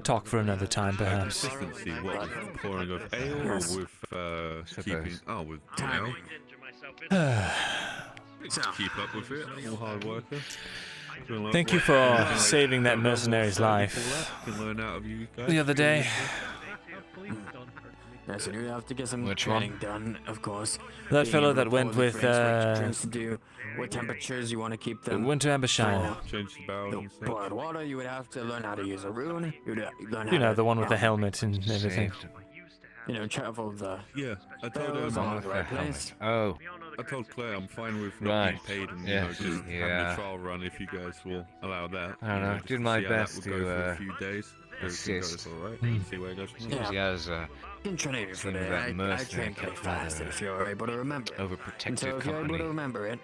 Talk for another time, perhaps. Consistency, what, with pouring of ale or with keeping... Oh, with ale? Keep up with it, all hard worker. Thank you for saving that mercenary's life Can learn out of you guys. the other day. Yeah, so you have to get some Which training one? done, of course. That Being fellow able that to went follow the with, frames, which drinks to do, what temperatures you want to keep them. Went to Ambershire. Change the barrel and such. Boiled water, you would have to learn how to use a rune. You'd learn how You know, to, the one with the helmet and everything. travel the... Yeah, I told Those her are the right place. Oh. I told Claire I'm fine with not Right. being paid and Yeah. just having a trial run if you guys will allow that. I don't know. just Did to my see how that best would go for a to few days. assist. Alright, see where it goes. He has Can train you for seems that. that I mercenary train pretty kept fast rather if you're able to remember it. overprotective So if you're able to company. remember it,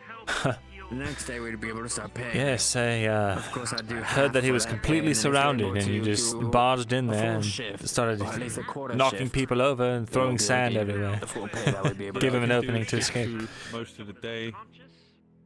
the next day we'd be able to start paying. Yes, I Of course, I do heard that he half was for that completely pay, and then if you're surrounded able and you to just do barged in a there full and shift, started or at least a quarter knocking shift, people over and then throwing we'll be able to sand give you everywhere. the full pay that we'd be able to Give him an I can opening do to it escape. through most of the day.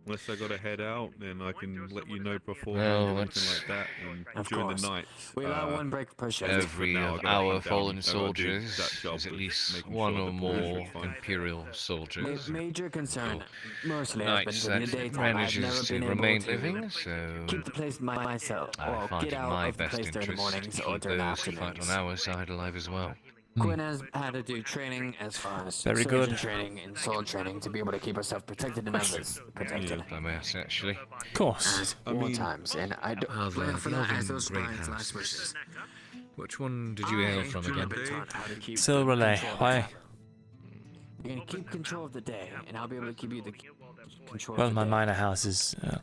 Unless I gotta head out, then I can let you know before Well, or that's- anything like that. And Of during course. the night, We allow one break per shift. Every now I gotta hour hunt down- fallen I gotta do soldiers that job is at of least making one sure or the police more are fine. Imperial soldiers. Major concern, mostly Nights has been that in the daytime. I've manages never to been able remain to living, so keep the place myself, I or find get it out my of the best place during the interest mornings to or keep during the those who fight on afternoons. our side alive as well. Quinn has had to do training as far as Very surgeon good. training and sword training to be able to keep herself protected and others protected. I must actually. Of course. As war times, and I don't plan for that as those great spies' last houses. wishes. Which one did you hail from again? Silver Relay, why? You're gonna keep control of the day, and I'll be able to keep you the control Well, of the my day. minor house is a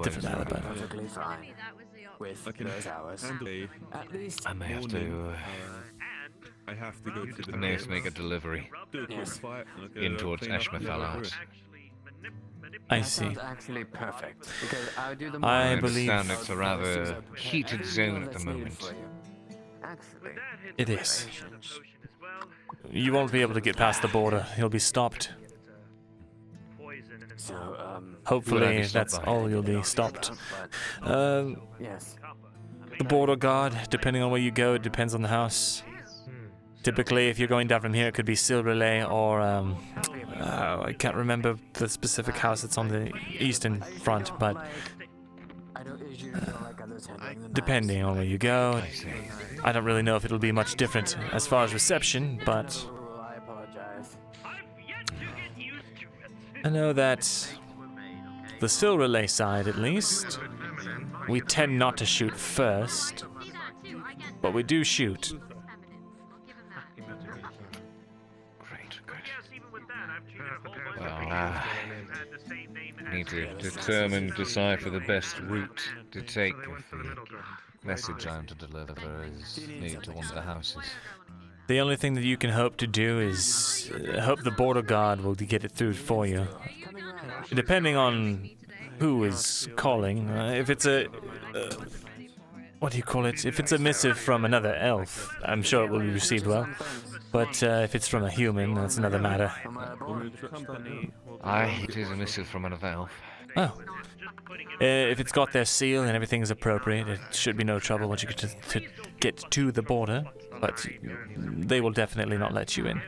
different matter, but Perfectly fine with those hours. At least I may have to. I have to go to the I may have to make a delivery do a quick Yes. fight. and I'll get in a towards clean up Eshma and get over Thalas. it. I that see. sounds actually perfect because I would do the I mornings. believe- understand it's a rather I heated don't know zone if at the that's needed moment. for you. Actually, It is. You won't be able to get past the border. You'll be stopped. so Will I Hopefully, be stopped that's by? all you'll be stopped. yes. The border guard, depending on where you go, it depends on the house. Typically, if you're going down from here, it could be Silver Relay or I can't remember the specific house that's on the eastern front, but I don't usually feel like others handling the depending on where you go, I don't really know if it'll be much different as far as reception, but I apologize. I know that the Silver Relay side, at least, we tend not to shoot first, but we do shoot. Well, need to determine, decipher the best route to take if the message I'm to deliver is made to one of the houses. The only thing that you can hope to do is hope the border guard will get it through for you. Depending on who is calling, if it's a what do you call it? If it's a missive from another elf, I'm sure it will be received well. But if it's from a human, that's another matter. Aye, it is a missive from another elf. Oh. If it's got their seal and everything is appropriate, it should be no trouble once you get to the border. But they will definitely not let you in.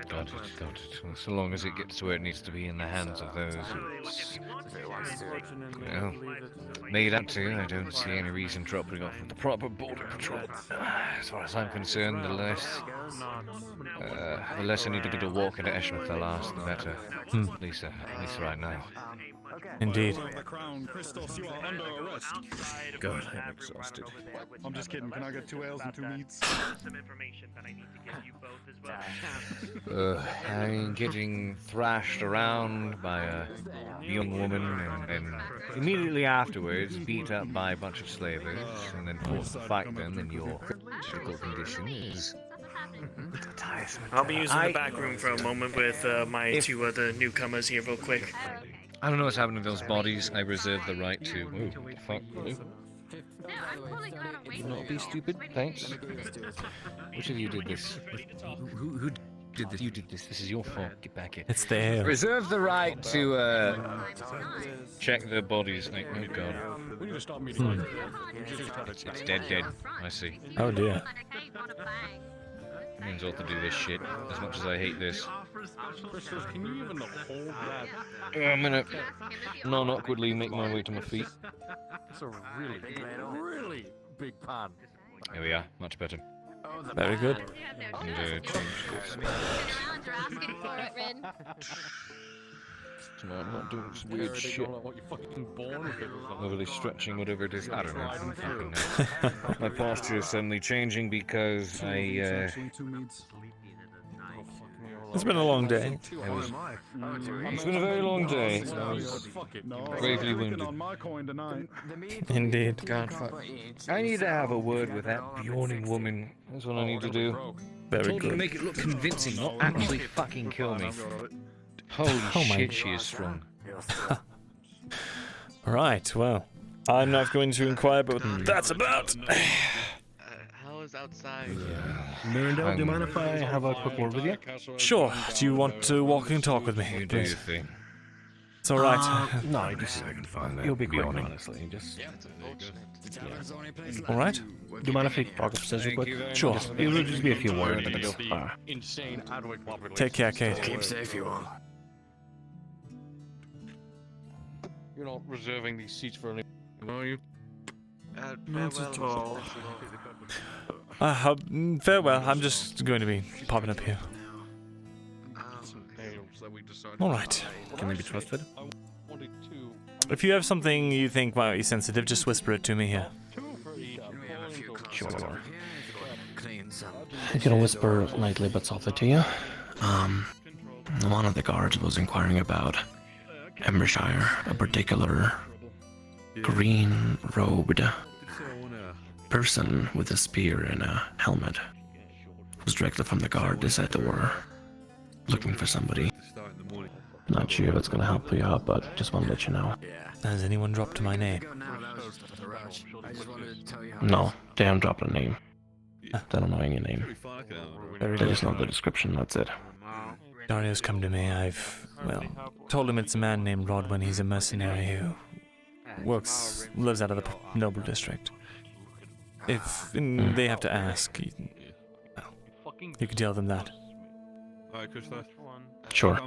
Got it, got it. Well, so long as it gets to where it needs to be in the hands of those it's, well, made up to, I don't see any reason dropping off the proper border patrol. As far as I'm concerned, the less I need to do to walk into Eshma Thalas, the better. At least right now. Indeed. The crown, Christos, you are under arrest. God, I'm exhausted. I'm just kidding. Can I get 2 ales and 2 meats? I'm getting thrashed around by a young woman and immediately afterwards beat up by a bunch of slavers and then forced to fight them in your critical condition is tiresome. I'll be using the back room for a moment with my two other newcomers here real quick. I don't know what's happening to those bodies. I reserve the right to. Ooh, what the fuck? Not be stupid, thanks. Which of you did this? Who did this? You did this. This is your fault. Get back here. It's the ale. Reserve the right to check the bodies. Like, oh god. It's dead. I see. Oh dear. It means I'll have to do this shit. As much as I hate this. Can you even hold that? I'm gonna non-awkwardly make my way to my feet. It's a really big pan. Here we are. Much better. Very good. And change this. No, I'm not doing some weird shit. Overly stretching, whatever it is. I don't know. I don't fucking know. My posture is suddenly changing because I It's been a long day. It's been a very long day. I was gravely wounded. On my coin tonight. Indeed. God, fuck. I need to have a word with that yawning woman. That's what I need to do. Very Told her to good. make it look convincing, not actually fucking kill me. Holy Oh my shit, she is strong. Right, well, I'm not going to inquire about what that's about. How is outside? Myrindal, do you mind if I have a quick word with you? Sure. Do you want to walk and talk with me? You do your Please? thing. It's all right. No, I just you'll be quick, honestly. Just All right. do you mind if I talk upstairs real quick? Sure. It will just be a few words. Take care, Kate. Keep safe, you all. You're not reserving these seats for anyone, are you? Not at all. Farewell. I'm just going to be popping up here. All right. Can they be trusted? If you have something you think might be sensitive, just whisper it to me here. Sure. I'm gonna whisper lightly but softly to you. One of the guards was inquiring about Embershire, a particular green-robed person with a spear and a helmet. Was directly from the guard. They said they were looking for somebody. Not sure if it's gonna help you out, but just want to let you know. Has anyone dropped my name? No, they haven't dropped a name. They don't know any name. They just know the description, that's it. Dario's come to me. I've, well, told him it's a man named Rodwin. He's a mercenary who lives out of the noble district. If they have to ask, you can tell them that. Sure.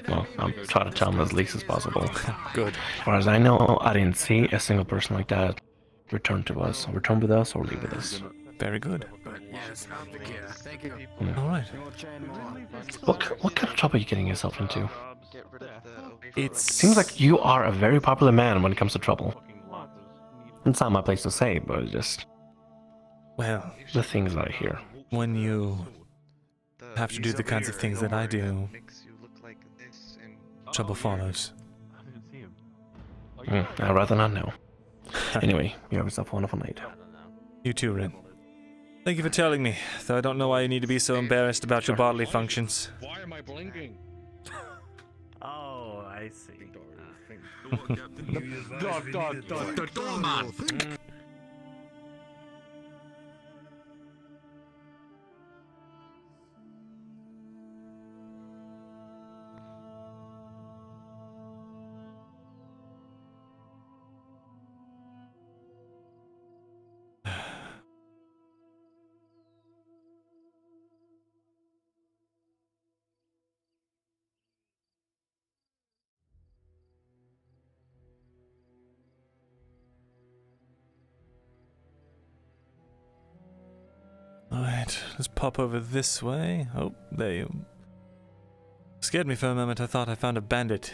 Well, I'm trying to tell them as least as possible. Good. As far as I know, I didn't see a single person like that return to us. Return with us or leave with us. Very good. All right. What kind of trouble are you getting yourself into? It seems like you are a very popular man when it comes to trouble. It's not my place to say, but it's just... Well, the things I hear. When you have to do the kinds of things that I do, trouble follows. I'd rather not know. Anyway, you have yourself a wonderful night. You too, Rin. Thank you for telling me, though I don't know why you need to be so embarrassed about your bodily functions. Why am I blinking? Oh, I see. Alright, let's pop over this way. Oh, there you... Scared me for a moment. I thought I found a bandit.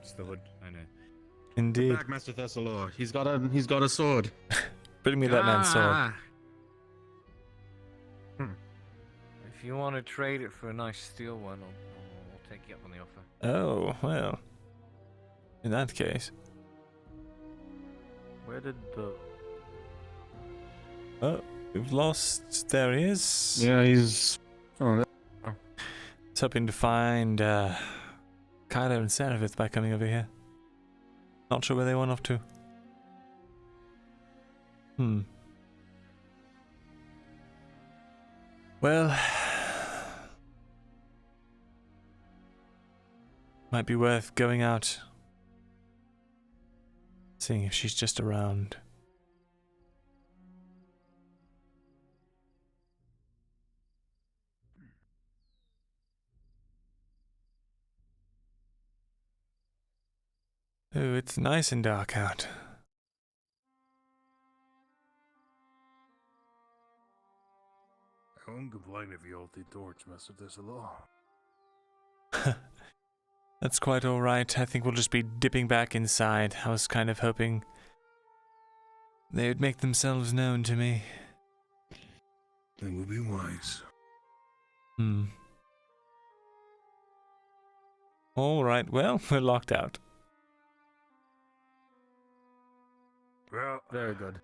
It's the hood, I know. Indeed. Back, Master Thesalor. He's got a sword. Bring me that man's sword. If you want to trade it for a nice steel one, I'll take you up on the offer. Oh, well. In that case. Where did the... Oh, we've lost... There he is. Yeah, he's... Oh, I was hoping to find Kylo and Serapith by coming over here. Not sure where they went off to. Well... Might be worth going out. Seeing if she's just around. Oh, it's nice and dark out. I won't complain if you hold the torch, Master Thesalor. That's quite alright. I think we'll just be dipping back inside. I was kind of hoping they would make themselves known to me. They will be wise. All right, well, we're locked out. Well, very good.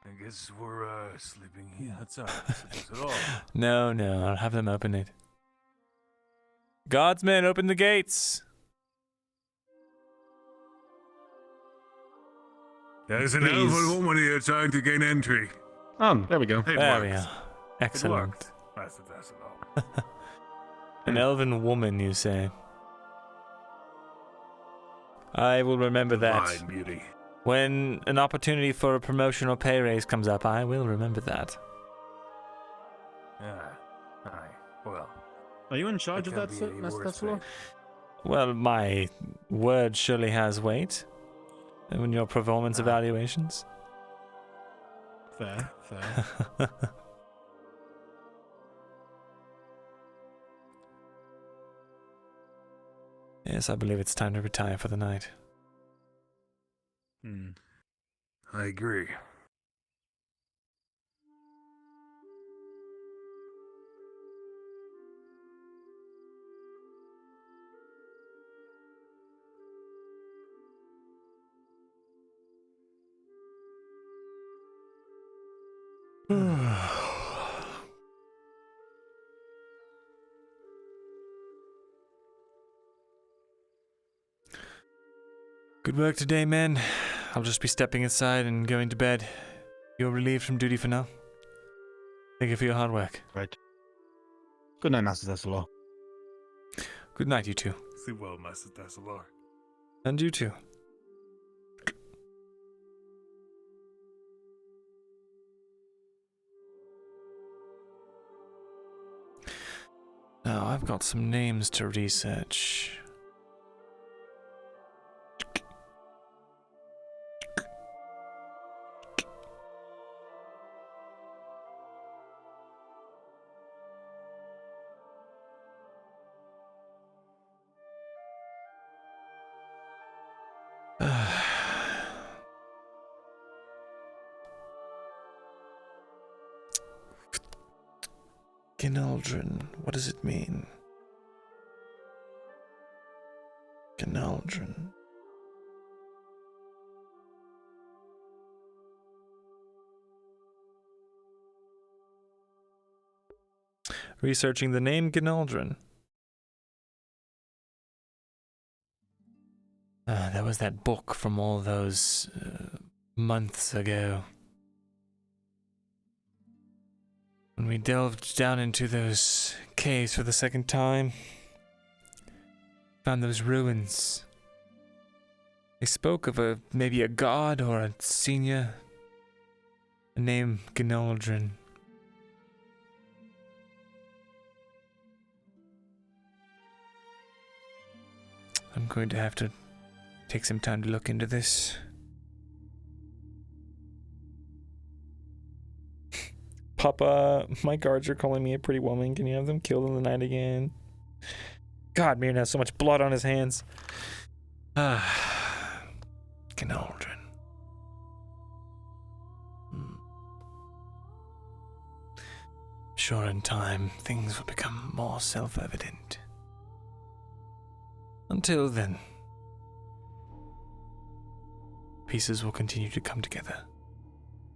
I guess we're sleeping here. That's all. That's all. No, I'll have them open it. Guardsmen, open the gates. There's an Please. elven woman here trying to gain entry. There we go. There we are. Excellent. That's all. An elven woman, you say? I will remember that. Fine beauty. When an opportunity for a promotion or pay raise comes up, I will remember that. Aye. Well. Are you in charge of that, can't be any Master worse, Thesalor? Well, my word surely has weight in your performance evaluations. Fair. Yes, I believe it's time to retire for the night. I agree. Good work today, men. I'll just be stepping inside and going to bed. You're relieved from duty for now. Thank you for your hard work. Right. Good night, Master Thesalor. Good night, you two. Sleep well, Master Thesalor. And you too. Now, I've got some names to research. Gnaldrin, what does it mean? Gnaldrin. Researching the name Gnaldrin. There was that book from all those months ago. When we delved down into those caves for the second time, found those ruins. They spoke of maybe a god or a senior, a name Gnaldrin. I'm going to have to take some time to look into this. Papa, my guards are calling me a pretty woman. Can you have them killed in the night again? God, Myrindal has so much blood on his hands. Gnaldrin. Sure, in time, things will become more self-evident. Until then, pieces will continue to come together,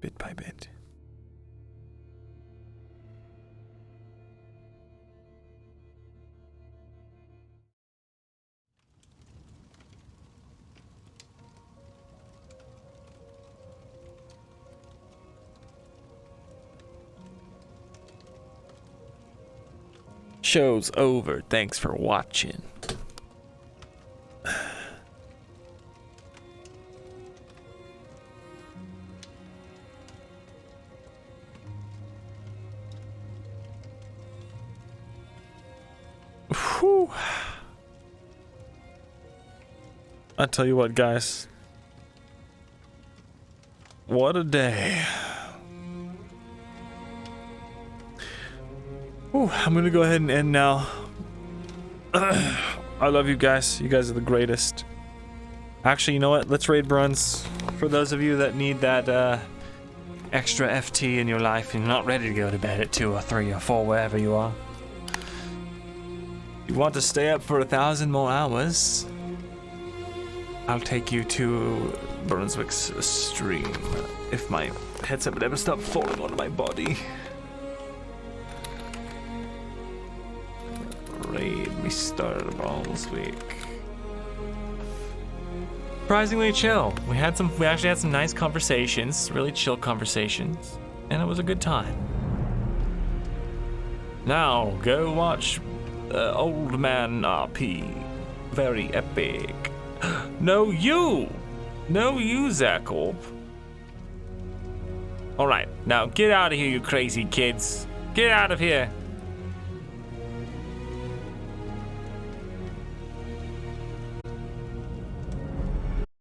bit by bit. Show's over. Thanks for watching. Whew. I tell you what, guys. What a day. Whew, I'm gonna go ahead and end now. I love you guys. You guys are the greatest. Actually, you know what? Let's raid Bruns. For those of you that need that extra FT in your life and you're not ready to go to bed at 2 or 3 or 4, wherever you are. You want to stay up for 1,000 more hours? I'll take you to Brunswick's stream. If my headset would ever stop falling on my body. Raid Mr. Brunswick. Surprisingly chill. We actually had some nice conversations, really chill conversations, and it was a good time. Now go watch Old Man RP. Very epic. No, you, Zacorp. All right, now get out of here, you crazy kids. Get out of here.